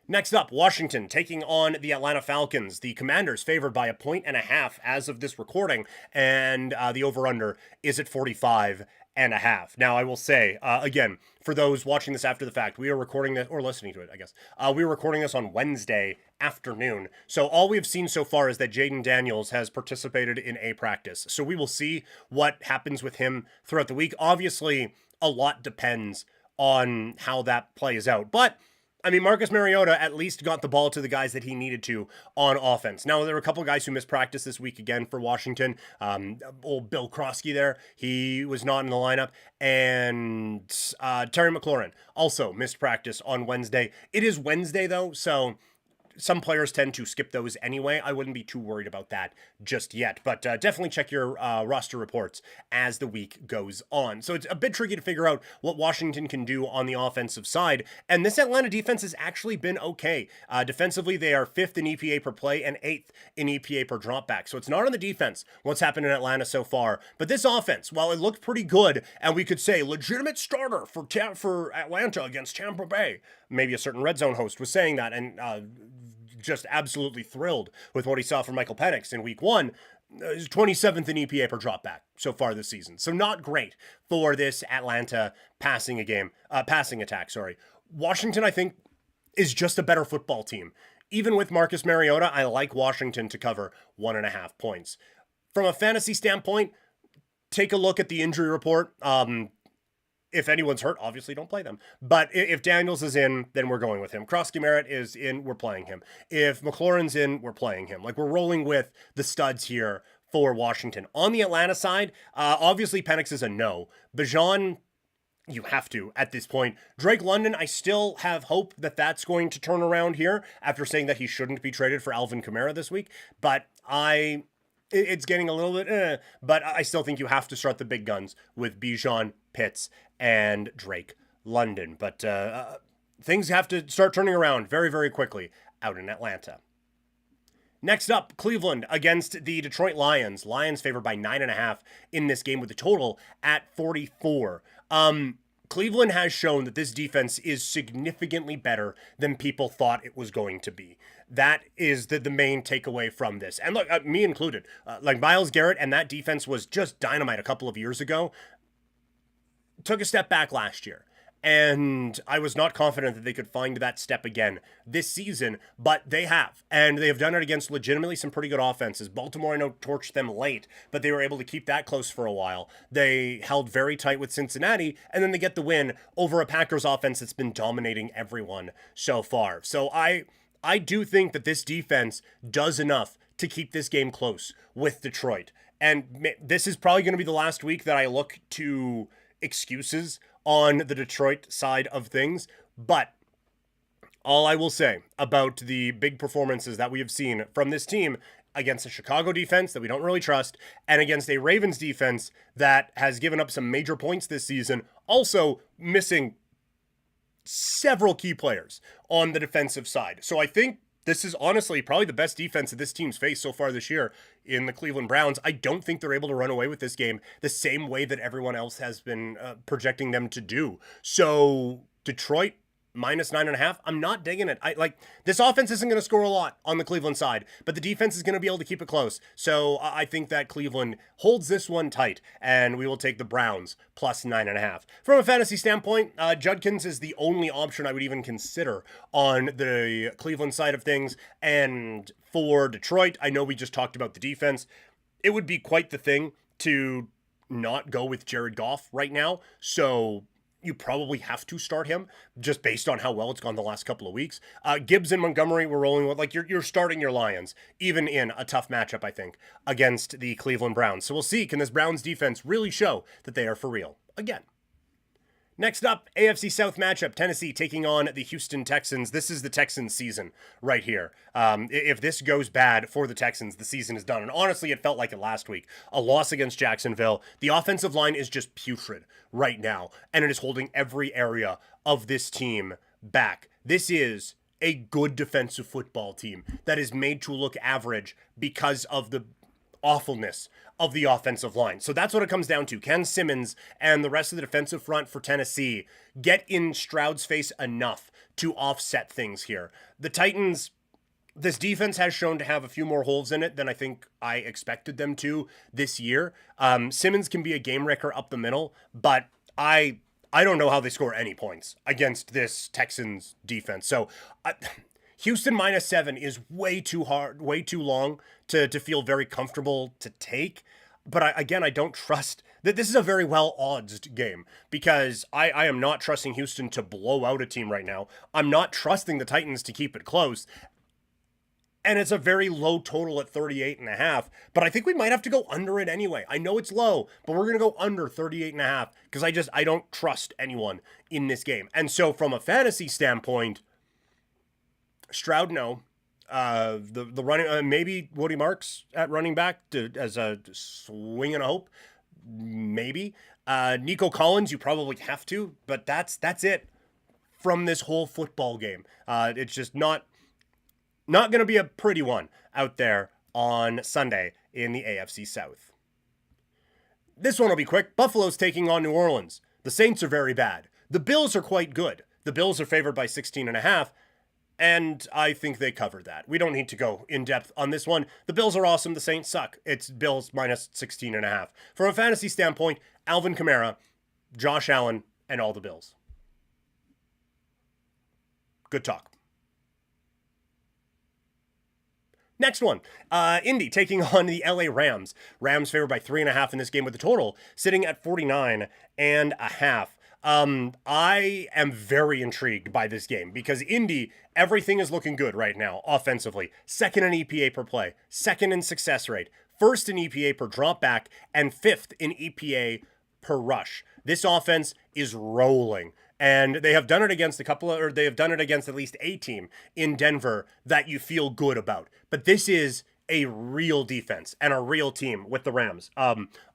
Next up, Washington taking on the Atlanta Falcons. The Commanders favored by 1.5 as of this recording, and the over-under is at 45.5. Now, I will say, again, for those watching this after the fact, we are recording this, or listening to it, I guess. We are recording this on Wednesday afternoon. So all we've seen so far is that Jaden Daniels has participated in a practice. So we will see what happens with him throughout the week. Obviously, a lot depends on how that plays out. But I mean, Marcus Mariota at least got the ball to the guys that he needed to on offense. Now, there were a couple of guys who missed practice this week again for Washington. Old Bill Krosky there, he was not in the lineup. And Terry McLaurin also missed practice on Wednesday. It is Wednesday, though, so some players tend to skip those anyway. I wouldn't be too worried about that just yet, but definitely check your roster reports as the week goes on. So it's a bit tricky to figure out what Washington can do on the offensive side, and this Atlanta defense has actually been okay. Defensively, they are 5th in EPA per play and 8th in EPA per dropback. So it's not on the defense what's happened in Atlanta so far, but this offense, while it looked pretty good, and we could say legitimate starter for Atlanta against Tampa Bay, maybe a certain Red Zone host was saying that, and just absolutely thrilled with what he saw from Michael Penix in week 1. He's 27th in EPA per dropback so far this season. So not great for this Atlanta passing attack. Washington, I think, is just a better football team. Even with Marcus Mariota, I like Washington to cover 1.5 points. From a fantasy standpoint, take a look at the injury report. If anyone's hurt, obviously don't play them. But if Daniels is in, then we're going with him. Krosky Merritt is in, we're playing him. If McLaurin's in, we're playing him. Like, we're rolling with the studs here for Washington. On the Atlanta side, obviously Penix is a no. Bijan, you have to at this point. Drake London, I still have hope that that's going to turn around here after saying that he shouldn't be traded for Alvin Kamara this week. But it's getting a little bit, but I still think you have to start the big guns with Bijan, Pitts, and Drake London. But things have to start turning around very, very quickly out in Atlanta. Next up, Cleveland against the Detroit Lions. Lions favored by 9.5 in this game with the total at 44. Cleveland has shown that this defense is significantly better than people thought it was going to be. That is the main takeaway from this. And look, me included, like Myles Garrett and that defense was just dynamite a couple of years ago. Took a step back last year. And I was not confident that they could find that step again this season, but they have. And they have done it against legitimately some pretty good offenses. Baltimore, I know, torched them late, but they were able to keep that close for a while. They held very tight with Cincinnati, and then they get the win over a Packers offense that's been dominating everyone so far. So I do think that this defense does enough to keep this game close with Detroit. And this is probably going to be the last week that I look to excuses on the Detroit side of things. But all I will say about the big performances that we have seen from this team against a Chicago defense that we don't really trust, and against a Ravens defense that has given up some major points this season, also missing several key players on the defensive side. So I think this is honestly probably the best defense that this team's faced so far this year in the Cleveland Browns. I don't think they're able to run away with this game the same way that everyone else has been projecting them to do. So Detroit minus 9.5. I'm not digging it. This offense isn't going to score a lot on the Cleveland side, but the defense is going to be able to keep it close. So I think that Cleveland holds this one tight, and we will take the Browns plus 9.5. From a fantasy standpoint, Judkins is the only option I would even consider on the Cleveland side of things. And for Detroit, I know we just talked about the defense. It would be quite the thing to not go with Jared Goff right now. So you probably have to start him just based on how well it's gone the last couple of weeks. Gibbs and Montgomery were rolling with, you're starting your Lions, even in a tough matchup, I think, against the Cleveland Browns. So we'll see, can this Browns defense really show that they are for real again? Next up, AFC South matchup, Tennessee taking on the Houston Texans. This is the Texans season right here. If this goes bad for the Texans, the season is done. And honestly, it felt like it last week. A loss against Jacksonville. The offensive line is just putrid right now, and it is holding every area of this team back. This is a good defensive football team that is made to look average because of the awfulness of the offensive line. So that's what it comes down to. Can Simmons and the rest of the defensive front for Tennessee get in Stroud's face enough to offset things here? The Titans, this defense has shown to have a few more holes in it than I think I expected them to this year. Simmons can be a game wrecker up the middle, but I don't know how they score any points against this Texans defense. So Houston minus 7 is way too hard, way too long to feel very comfortable to take. But I don't trust that this is a very well oddsed game because I am not trusting Houston to blow out a team right now. I'm not trusting the Titans to keep it close. And it's a very low total at 38.5, but I think we might have to go under it anyway. I know it's low, but we're going to go under 38.5 because I don't trust anyone in this game. And so from a fantasy standpoint, Stroud, no. The running, maybe Woody Marks at running back as a swing and a hope, maybe. Nico Collins, you probably have to, but that's it from this whole football game. It's just not going to be a pretty one out there on Sunday in the AFC South. This one will be quick. Buffalo's taking on New Orleans. The Saints are very bad. The Bills are quite good. The Bills are favored by 16.5. And I think they covered that. We don't need to go in depth on this one. The Bills are awesome. The Saints suck. It's Bills minus 16.5. From a fantasy standpoint, Alvin Kamara, Josh Allen, and all the Bills. Good talk. Next one, Indy taking on the LA Rams. Rams favored by 3.5 in this game with the total sitting at 49.5. I am very intrigued by this game because Indy, everything is looking good right now offensively. Second in EPA per play, second in success rate, first in EPA per drop back, and fifth in EPA per rush. This offense is rolling. And they have done it against they have done it against at least a team in Denver that you feel good about. But this is a real defense and a real team with the Rams.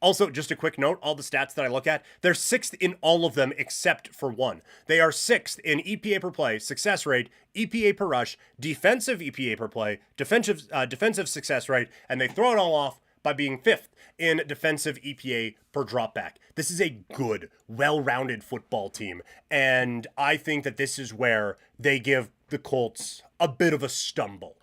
Also, just a quick note, all the stats that I look at, they're sixth in all of them except for one. They are sixth in EPA per play, success rate, EPA per rush, defensive EPA per play, defensive success rate, and they throw it all off by being fifth in defensive EPA per dropback. This is a good, well-rounded football team, and I think that this is where they give the Colts a bit of a stumble.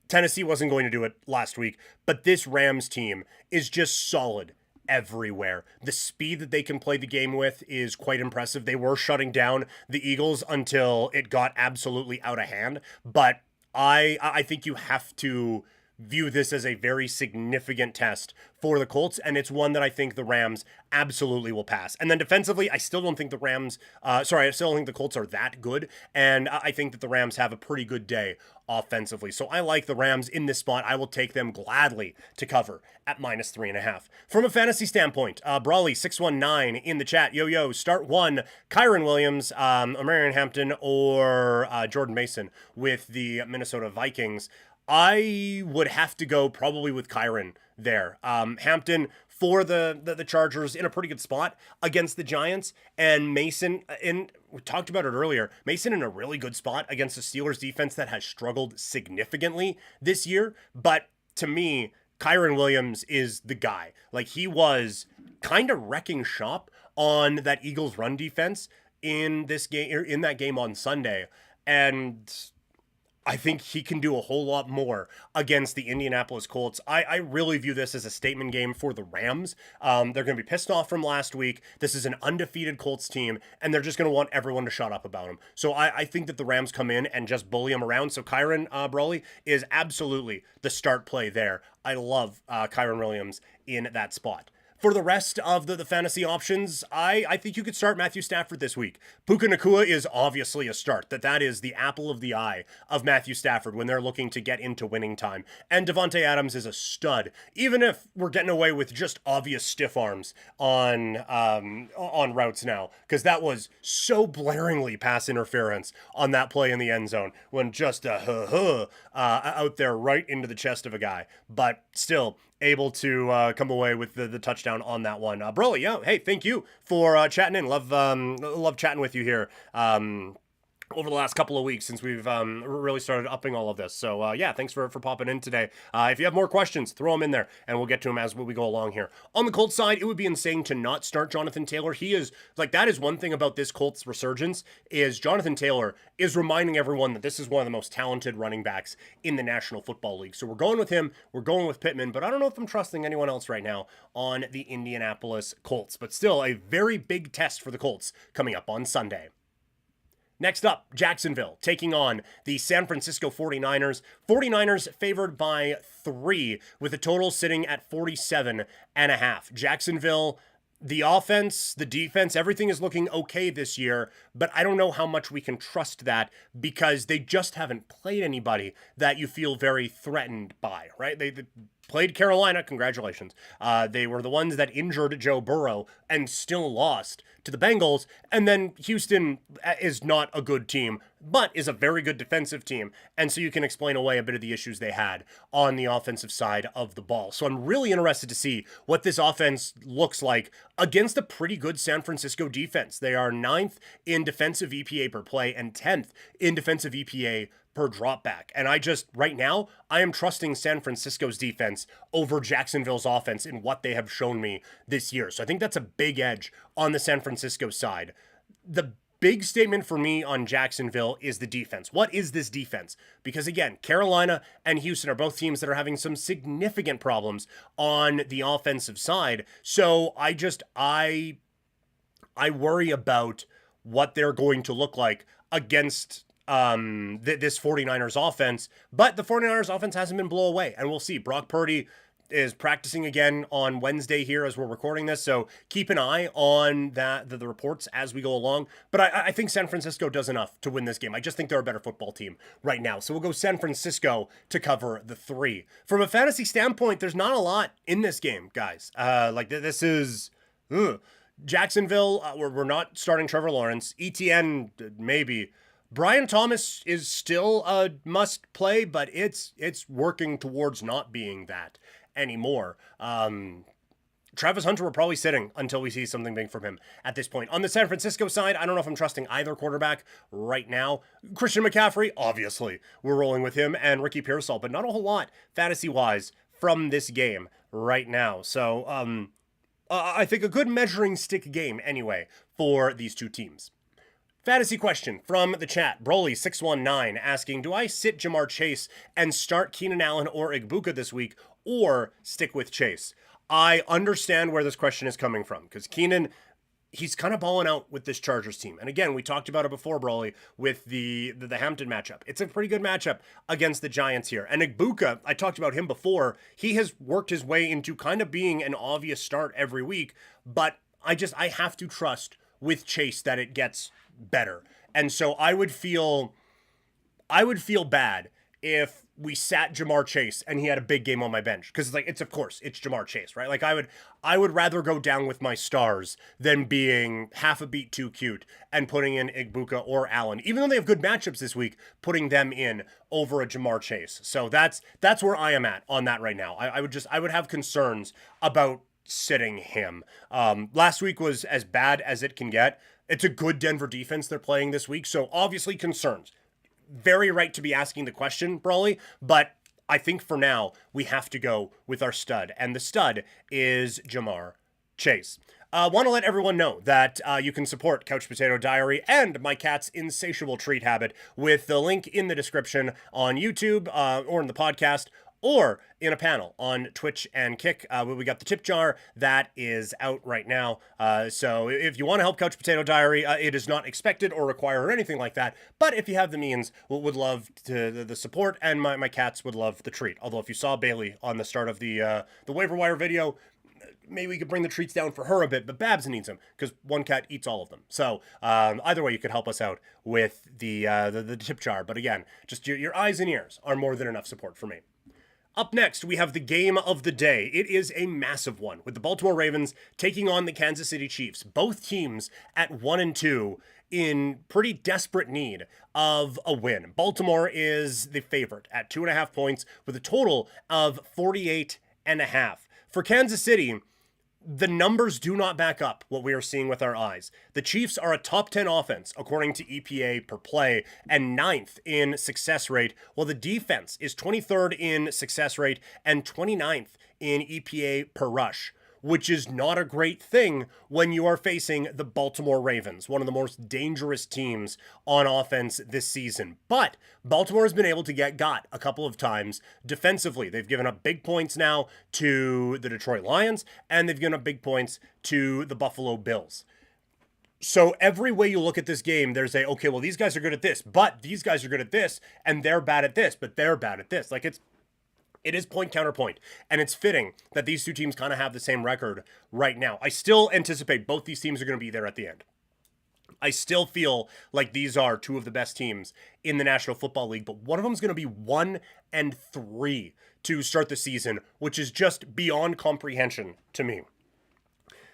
Tennessee wasn't going to do it last week, but this Rams team is just solid everywhere. The speed that they can play the game with is quite impressive. They were shutting down the Eagles until it got absolutely out of hand, but I think you have to view this as a very significant test for the Colts, and it's one that I think the Rams absolutely will pass. And then defensively, I still don't think the I still don't think the Colts are that good, and I think that the Rams have a pretty good day offensively. So I like the Rams in this spot. I will take them gladly to cover at -3.5. From a fantasy standpoint, Brawley 619 in the chat. Yo, start one. Kyron Williams, Marion Hampton, or Jordan Mason with the Minnesota Vikings. I would have to go probably with Kyron there. Hampton for the Chargers in a pretty good spot against the Giants, and Mason we talked about it earlier. Mason in a really good spot against the Steelers defense that has struggled significantly this year. But to me, Kyron Williams is the guy. Like, he was kind of wrecking shop on that Eagles run defense in this game, or in that game on Sunday, and I think he can do a whole lot more against the Indianapolis Colts. I really view this as a statement game for the Rams. They're going to be pissed off from last week. This is an undefeated Colts team, and they're just going to want everyone to shut up about them. So I think that the Rams come in and just bully them around. So Kyron Brawley is absolutely the start play there. I love Kyron Williams in that spot. For the rest of the fantasy options, I think you could start Matthew Stafford this week. Puka Nacua is obviously a start. That is the apple of the eye of Matthew Stafford when they're looking to get into winning time. And Devontae Adams is a stud, even if we're getting away with just obvious stiff arms on routes now, because that was so blaringly pass interference on that play in the end zone when just out there right into the chest of a guy. But still, able to come away with the touchdown on that one. Broly, yeah, hey, thank you for chatting in. Love chatting with you here. Over the last couple of weeks since we've really started upping all of this. So yeah, thanks for popping in today. If you have more questions, throw them in there and we'll get to them as we go along here. On the Colts side, it would be insane to not start Jonathan Taylor. He is, like, that is one thing about this Colts resurgence, is Jonathan Taylor is reminding everyone that this is one of the most talented running backs in the National Football League. So we're going with him, we're going with Pittman, but I don't know if I'm trusting anyone else right now on the Indianapolis Colts. But still, a very big test for the Colts coming up on Sunday. Next up, Jacksonville taking on the San Francisco 49ers. 49ers favored by 3 with a total sitting at 47.5. Jacksonville, the offense, the defense, everything is looking okay this year, but I don't know how much we can trust that because they just haven't played anybody that you feel very threatened by, right? They played Carolina, congratulations. They were the ones that injured Joe Burrow and still lost to the Bengals. And then Houston is not a good team, but is a very good defensive team. And so you can explain away a bit of the issues they had on the offensive side of the ball. So I'm really interested to see what this offense looks like against a pretty good San Francisco defense. They are 9th in defensive EPA per play and 10th in defensive EPA per drop back. And right now, I am trusting San Francisco's defense over Jacksonville's offense in what they have shown me this year. So I think that's a big edge on the San Francisco side. The big statement for me on Jacksonville is the defense. What is this defense? Because again, Carolina and Houston are both teams that are having some significant problems on the offensive side. So I worry about what they're going to look like against this 49ers offense, but the 49ers offense hasn't been blown away, and we'll see. Brock Purdy is practicing again on Wednesday here as we're recording this, so keep an eye on the reports as we go along. But I think San Francisco does enough to win this game. I just think they're a better football team right now, so we'll go San Francisco to cover the 3. From a fantasy standpoint, there's not a lot in this game, guys. This is Jacksonville. We're not starting Trevor Lawrence. ETN maybe. Brian Thomas is still a must play, but it's working towards not being that anymore. Travis Hunter, we're probably sitting until we see something big from him at this point. On the San Francisco side, I don't know if I'm trusting either quarterback right now. Christian McCaffrey, obviously, we're rolling with him, and Ricky Pearsall, but not a whole lot fantasy-wise from this game right now. So I think a good measuring stick game anyway for these two teams. Fantasy question from the chat. Broly619 asking, do I sit Jamar Chase and start Keenan Allen or Igbuka this week, or stick with Chase? I understand where this question is coming from because Keenan, he's kind of balling out with this Chargers team. And again, we talked about it before, Brawley, with the Hampton matchup. It's a pretty good matchup against the Giants here. And Igbuka, I talked about him before. He has worked his way into kind of being an obvious start every week, but I have to trust with Chase that it gets better. And so I would feel bad if we sat Jamar Chase and he had a big game on my bench. Because it's Jamar Chase, right? Like I would rather go down with my stars than being half a beat too cute and putting in Igbuka or Allen. Even though they have good matchups this week, putting them in over a Jamar Chase. So that's where I am at on that right now. I would have concerns about sitting him. Last week was as bad as it can get. It's a good Denver defense they're playing this week. So obviously concerns. Very right to be asking the question, Brawley, but I think for now we have to go with our stud, and the stud is Jamar Chase. I want to let everyone know that you can support Couch Potato Diary and my cat's insatiable treat habit with the link in the description on YouTube or in the podcast, or in a panel on Twitch and Kick. We got the tip jar that is out right now. So if you want to help Couch Potato Diary, it is not expected or required or anything like that. But if you have the means, would love the support, and my cats would love the treat. Although if you saw Bailey on the start of the waiver wire video, maybe we could bring the treats down for her a bit, but Babs needs them because one cat eats all of them. So either way, you could help us out with the tip jar. But again, just your eyes and ears are more than enough support for me. Up next, we have the game of the day. It is a massive one, with the Baltimore Ravens taking on the Kansas City Chiefs. Both teams at 1-2 in pretty desperate need of a win. Baltimore is the favorite at 2.5 points with a total of 48.5. For Kansas City, the numbers do not back up what we are seeing with our eyes. The Chiefs are a top 10 offense, according to EPA per play, and 9th in success rate, while the defense is 23rd in success rate and 29th in EPA per rush, which is not a great thing when you are facing the Baltimore Ravens, one of the most dangerous teams on offense this season. But Baltimore has been able to get got a couple of times defensively. They've given up big points now to the Detroit Lions, and they've given up big points to the Buffalo Bills. So every way you look at this game, there's okay, well, these guys are good at this, but these guys are good at this, and they're bad at this, but they're bad at this. It is point counterpoint, and it's fitting that these two teams kind of have the same record right now. I still anticipate both these teams are going to be there at the end. I still feel like these are two of the best teams in the National Football League, but one of them is going to be 1-3 to start the season, which is just beyond comprehension to me.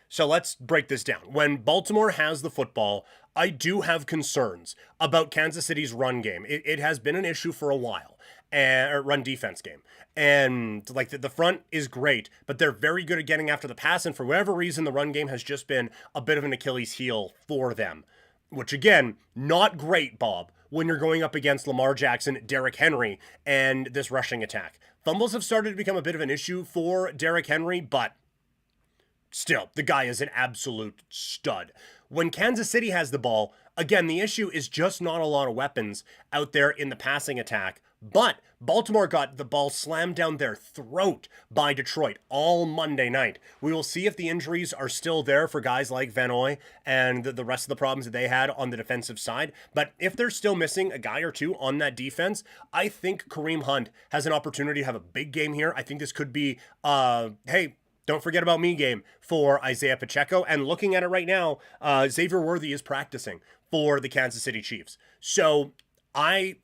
So let's break this down. When Baltimore has the football, I do have concerns about Kansas City's run game. It has been an issue for a while, or run defense game. And the front is great, but they're very good at getting after the pass. And for whatever reason, the run game has just been a bit of an Achilles heel for them, which again, not great, Bob, when you're going up against Lamar Jackson, Derrick Henry, and this rushing attack. Fumbles have started to become a bit of an issue for Derrick Henry, but still, the guy is an absolute stud. When Kansas City has the ball, again, the issue is just not a lot of weapons out there in the passing attack. But Baltimore got the ball slammed down their throat by Detroit all Monday night. We will see if the injuries are still there for guys like Van Noy and the rest of the problems that they had on the defensive side. But if they're still missing a guy or two on that defense, I think Kareem Hunt has an opportunity to have a big game here. I think this could be, hey, don't forget about me game for Isaiah Pacheco. And looking at it right now, Xavier Worthy is practicing for the Kansas City Chiefs. So I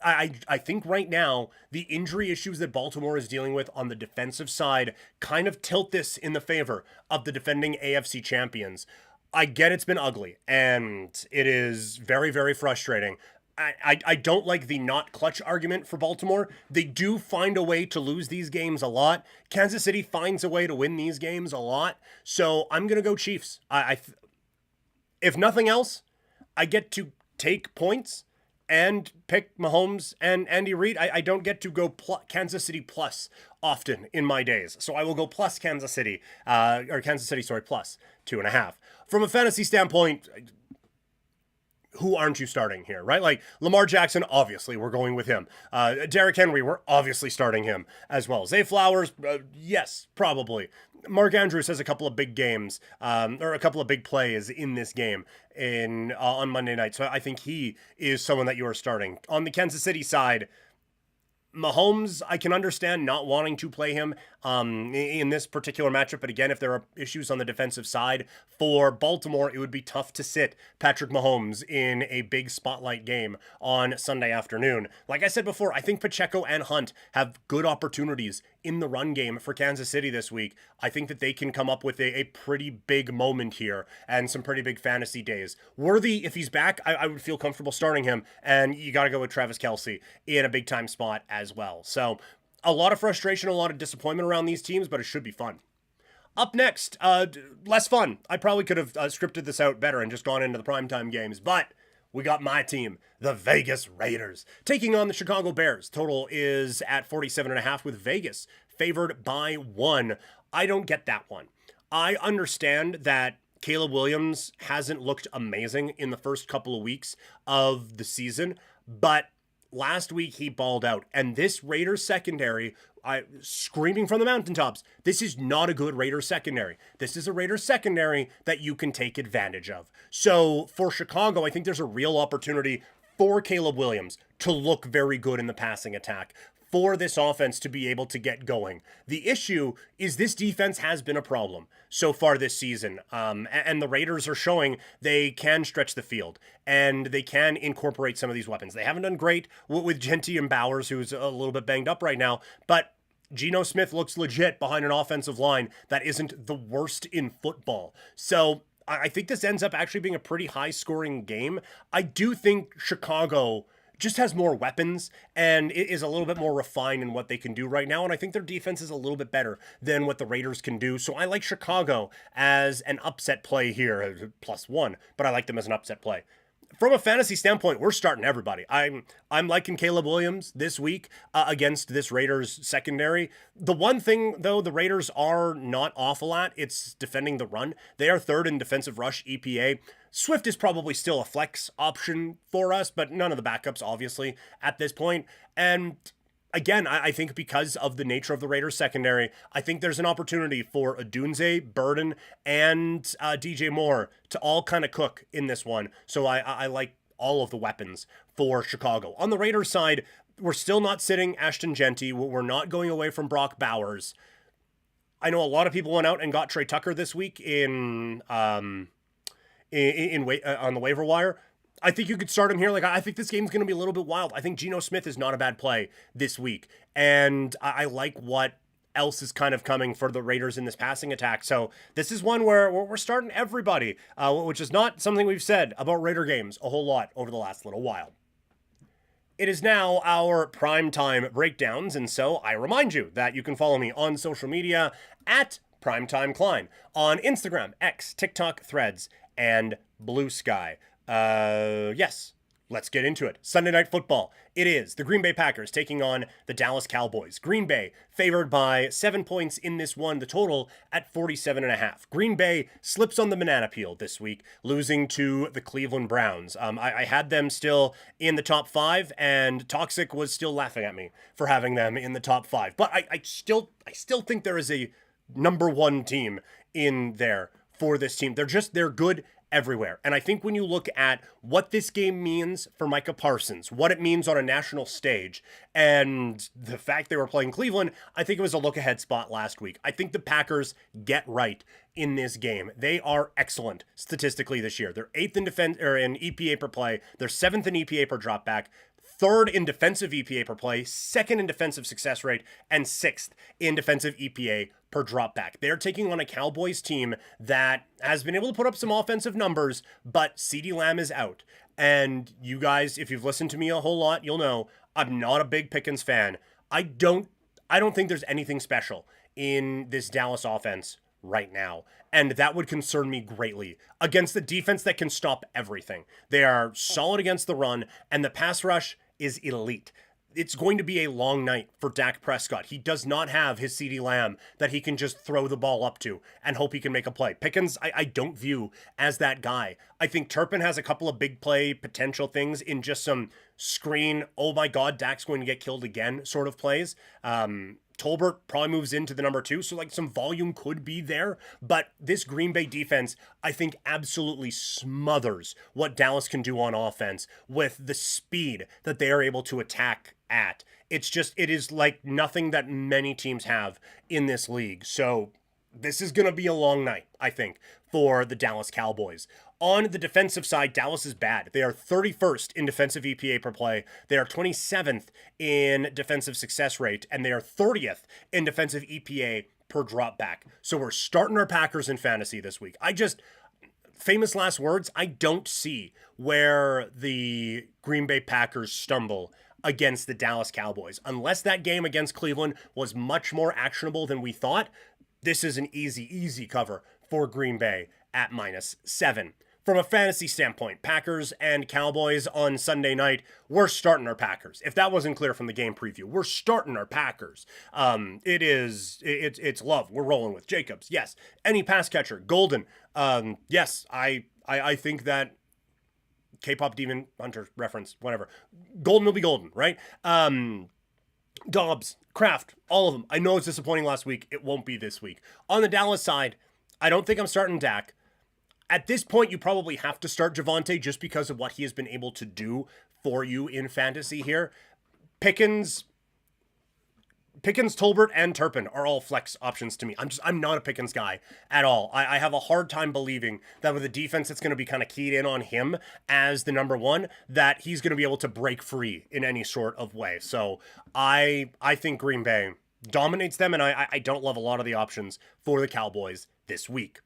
think right now the injury issues that Baltimore is dealing with on the defensive side kind of tilt this in the favor of the defending AFC champions. I get it's been ugly, and it is very, very frustrating. I don't like the not clutch argument for Baltimore. They do find a way to lose these games a lot. Kansas City finds a way to win these games a lot. So I'm going to go Chiefs. If nothing else, I get to take points and pick Mahomes and Andy Reid. I don't get to go Kansas City plus often in my days. So I will go plus Kansas City, plus 2.5. From a fantasy standpoint, who aren't you starting here, right? Like Lamar Jackson, obviously, we're going with him. Derrick Henry, we're obviously starting him as well. Zay Flowers, yes, probably. Mark Andrews has a couple of big games, or a couple of big plays in this game on Monday night. So I think he is someone that you are starting. On the Kansas City side, Mahomes, I can understand not wanting to play him in this particular matchup. But again, if there are issues on the defensive side for Baltimore, it would be tough to sit Patrick Mahomes in a big spotlight game on Sunday afternoon. Like I said before, I think Pacheco and Hunt have good opportunities in the run game for Kansas City this week. I think that they can come up with a pretty big moment here and some pretty big fantasy days. Worthy, if he's back, I would feel comfortable starting him. And you got to go with Travis Kelce in a big time spot as well. So a lot of frustration, a lot of disappointment around these teams, but it should be fun. Up next, less fun. I probably could have scripted this out better and just gone into the primetime games, but we got my team, the Vegas Raiders, taking on the Chicago Bears. Total is at 47.5 with Vegas favored by 1. I don't get that one. I understand that Caleb Williams hasn't looked amazing in the first couple of weeks of the season, but last week he balled out. And this Raiders secondary, screaming from the mountaintops, this is not a good Raiders secondary. This is a Raiders secondary that you can take advantage of. So for Chicago, I think there's a real opportunity for Caleb Williams to look very good in the passing attack, for this offense to be able to get going. The issue is this defense has been a problem so far this season. And the Raiders are showing they can stretch the field and they can incorporate some of these weapons. They haven't done great with Genty and Bowers, who's a little bit banged up right now, but Geno Smith looks legit behind an offensive line that isn't the worst in football. So I think this ends up actually being a pretty high scoring game. I do think Chicago just has more weapons and it is a little bit more refined in what they can do right now. And I think their defense is a little bit better than what the Raiders can do. So I like Chicago as an upset play here, +1, but I like them as an upset play. From a fantasy standpoint, we're starting everybody. I'm liking Caleb Williams this week against this Raiders secondary. The one thing, though, the Raiders are not awful at, it's defending the run. They are 3rd in defensive rush EPA. Swift is probably still a flex option for us, but none of the backups, obviously, at this point. And again, I think because of the nature of the Raiders secondary, I think there's an opportunity for Odunze, Burden, and DJ Moore to all kind of cook in this one. So I like all of the weapons for Chicago. On the Raiders side, we're still not sitting Ashton Genty. We're not going away from Brock Bowers. I know a lot of people went out and got Trey Tucker this week on the waiver wire. I think you could start him here. Like, I think this game's going to be a little bit wild. I think Geno Smith is not a bad play this week. And I like what else is kind of coming for the Raiders in this passing attack. So this is one where we're starting everybody, which is not something we've said about Raider games a whole lot over the last little while. It is now our primetime breakdowns. And so I remind you that you can follow me on social media at Primetime Klein on Instagram, X, TikTok, Threads, and Blue Sky. Yes, let's get into it. Sunday Night Football. It is the Green Bay Packers taking on the Dallas Cowboys. Green Bay favored by 7 points in this one, the total at 47.5. Green Bay slips on the banana peel this week, losing to the Cleveland Browns. I had them still in the top 5, and Toxic was still laughing at me for having them in the top 5. But I still think there is a number 1 team in there for this team. They're good everywhere. And I think when you look at what this game means for Micah Parsons, what it means on a national stage, and the fact they were playing Cleveland, I think it was a look-ahead spot last week. I think the Packers get right in this game. They are excellent statistically this year. They're 8th in in EPA per play. They're 7th in EPA per dropback. 3rd in defensive EPA per play, 2nd in defensive success rate, and 6th in defensive EPA per dropback. They're taking on a Cowboys team that has been able to put up some offensive numbers, but CeeDee Lamb is out. And you guys, if you've listened to me a whole lot, you'll know I'm not a big Pickens fan. I don't think there's anything special in this Dallas offense right now. And that would concern me greatly against the defense that can stop everything. They are solid against the run, and the pass rush is elite. it's going to be a long night for Dak Prescott. He does not have his CeeDee Lamb that he can just throw the ball up to and hope he can make a play. Pickens, I don't view as that guy. I think Turpin has a couple of big play potential things in just some screen, oh my God, Dak's going to get killed again sort of plays. Tolbert probably moves into the number 2, so like some volume could be there, but this Green Bay defense, I think, absolutely smothers what Dallas can do on offense with the speed that they are able to attack at. It is like nothing that many teams have in this league. So this is going to be a long night, I think, for the Dallas Cowboys. On the defensive side, Dallas is bad. They are 31st in defensive EPA per play. They are 27th in defensive success rate, and they are 30th in defensive EPA per drop back. So we're starting our Packers in fantasy this week. Famous last words, I don't see where the Green Bay Packers stumble against the Dallas Cowboys. Unless that game against Cleveland was much more actionable than we thought, this is an easy cover for Green Bay at -7. From a fantasy standpoint, Packers and Cowboys on Sunday night, we're starting our Packers. If that wasn't clear from the game preview, we're starting our Packers. It's love. We're rolling with Jacobs. Yes. Any pass catcher, Golden. Yes, I think that K-pop Demon Hunter reference, whatever. Golden will be golden, right? Dobbs, Kraft, all of them. I know it's disappointing last week. It won't be this week. On the Dallas side, I don't think I'm starting Dak. At this point, you probably have to start Javonte just because of what he has been able to do for you in fantasy here. Pickens, Tolbert, and Turpin are all flex options to me. I'm not a Pickens guy at all. I have a hard time believing that with a defense that's going to be kind of keyed in on him as the number 1, that he's going to be able to break free in any sort of way. So I think Green Bay dominates them, and I don't love a lot of the options for the Cowboys this week.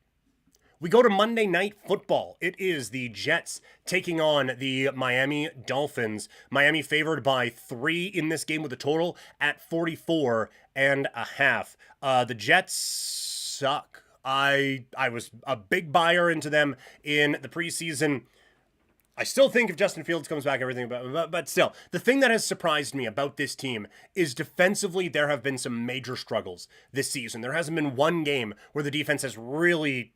We go to Monday Night Football. It is the Jets taking on the Miami Dolphins. Miami favored by 3 in this game with a total at 44.5. The Jets suck. I was a big buyer into them in the preseason. I still think if Justin Fields comes back, everything, but still, the thing that has surprised me about this team is defensively, there have been some major struggles this season. There hasn't been one game where the defense has really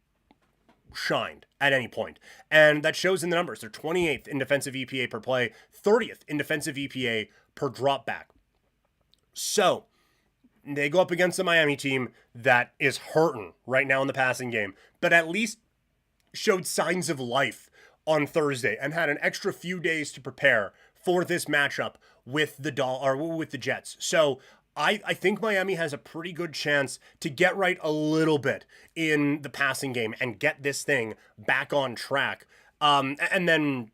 shined at any point. And that shows in the numbers. They're 28th in defensive EPA per play, 30th in defensive EPA per drop back. So they go up against a Miami team that is hurting right now in the passing game, but at least showed signs of life on Thursday and had an extra few days to prepare for this matchup with the Jets. So I think Miami has a pretty good chance to get right a little bit in the passing game and get this thing back on track. And then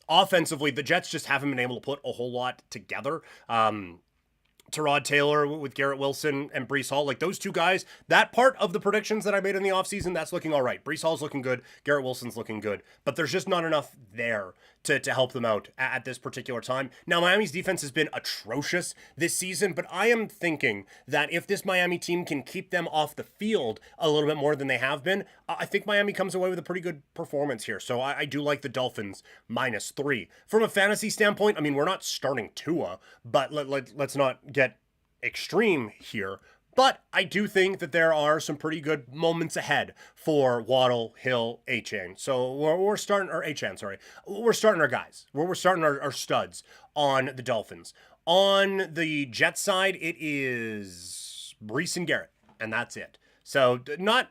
offensively, the Jets just haven't been able to put a whole lot together. Tyrod Taylor with Garrett Wilson and Breece Hall, like those two guys, that part of the predictions that I made in the offseason, that's looking all right. Breece Hall's looking good. Garrett Wilson's looking good. But there's just not enough there to help them out at this particular time. Now, Miami's defense has been atrocious this season, but I am thinking that if this Miami team can keep them off the field a little bit more than they have been, I think Miami comes away with a pretty good performance here. So I do like the Dolphins -3. From a fantasy standpoint, I mean, we're not starting Tua, but let's not get extreme here. But I do think that there are some pretty good moments ahead for Waddle, Hill, Achane. So we're starting, or Achane, sorry. We're starting our guys. We're starting our studs on the Dolphins. On the Jets side, it is Breece and Garrett, and that's it. So not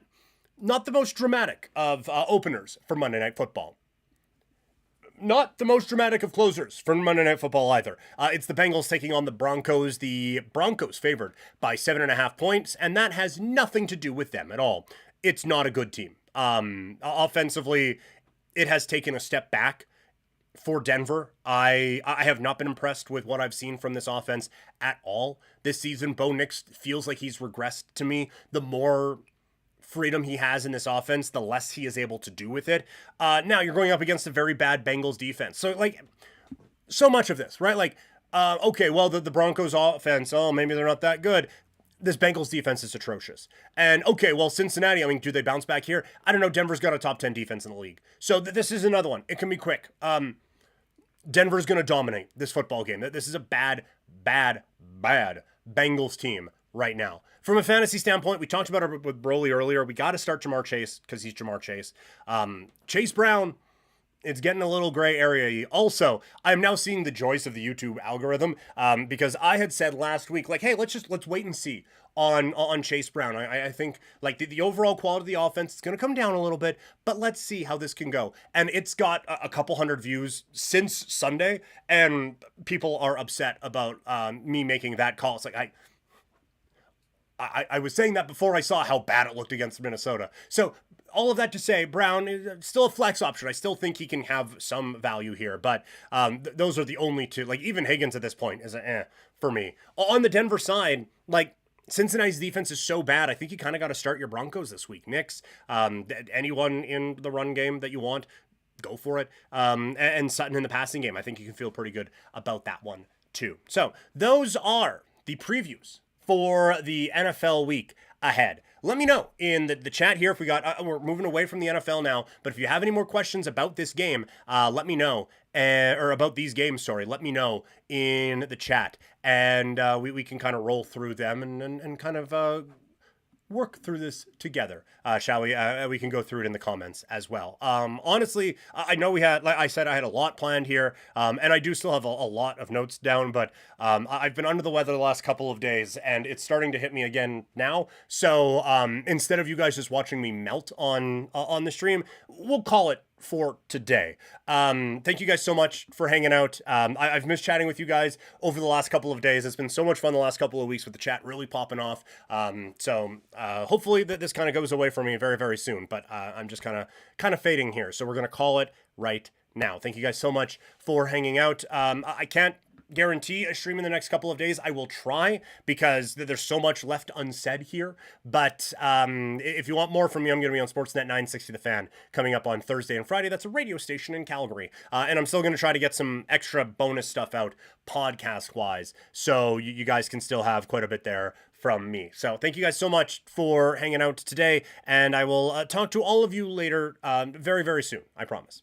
the most dramatic of openers for Monday Night Football. Not the most dramatic of closers for Monday Night Football either. It's the Bengals taking on the Broncos. The Broncos favored by 7.5 points, and that has nothing to do with them at all. It's not a good team. Offensively, it has taken a step back for Denver. I have not been impressed with what I've seen from this offense at all this season. Bo Nix feels like he's regressed to me. The more freedom he has in this offense, the less he is able to do with it. Now you're going up against a very bad Bengals defense. So like so much of this, right? Like, okay, well, the Broncos offense, maybe they're not that good. This Bengals defense is atrocious. And okay, well, Cincinnati, I mean, do they bounce back here? I don't know. Denver's got a top 10 defense in the league. So this is another one. It can be quick. Denver's going to dominate this football game. This is a bad bad Bengals team right now. From a fantasy standpoint, we talked about it with Broly earlier. We got to start Jamar Chase because he's Jamar Chase. Chase Brown, it's getting a little gray area. Also, I'm now seeing the joys of the YouTube algorithm because I had said last week, like, hey, let's wait and see on Chase Brown. I think like the overall quality of the offense is going to come down a little bit, but let's see how this can go. And it's got a couple hundred views since Sunday, and people are upset about me making that call. It's like I was saying that before I saw how bad it looked against Minnesota. So all of that to say, Brown is still a flex option. I still think he can have some value here, but those are the only two. Like even Higgins at this point is for me. On the Denver side, like Cincinnati's defense is so bad. I think you kind of got to start your Broncos this week. Knicks, anyone in the run game that you want, go for it. And Sutton in the passing game. I think you can feel pretty good about that one too. So those are the previews for the NFL week ahead. Let me know in the chat here if we got, we're moving away from the NFL now, but if you have any more questions about this game, let me know, or about these games, sorry, let me know in the chat, and we can kind of roll through them and kind of work through this together, shall we? We can go through it in the comments as well. Honestly, I know we had, like I said, I had a lot planned here, and I do still have a lot of notes down, but I've been under the weather the last couple of days, and it's starting to hit me again now. So instead of you guys just watching me melt on the stream, we'll call it for today. Thank you guys so much for hanging out. I've missed chatting with you guys over the last couple of days. It's been so much fun the last couple of weeks with the chat really popping off. So hopefully that this kind of goes away from me very, very soon, but I'm just kind of fading here. So we're going to call it right now. Thank you guys so much for hanging out. I can't guarantee a stream in the next couple of days. I will try because there's so much left unsaid here. But if you want more from me, I'm going to be on Sportsnet 960 The Fan coming up on Thursday and Friday. That's a radio station in Calgary. And I'm still going to try to get some extra bonus stuff out podcast-wise. So you guys can still have quite a bit there from me. So thank you guys so much for hanging out today. And I will talk to all of you later very, very soon. I promise.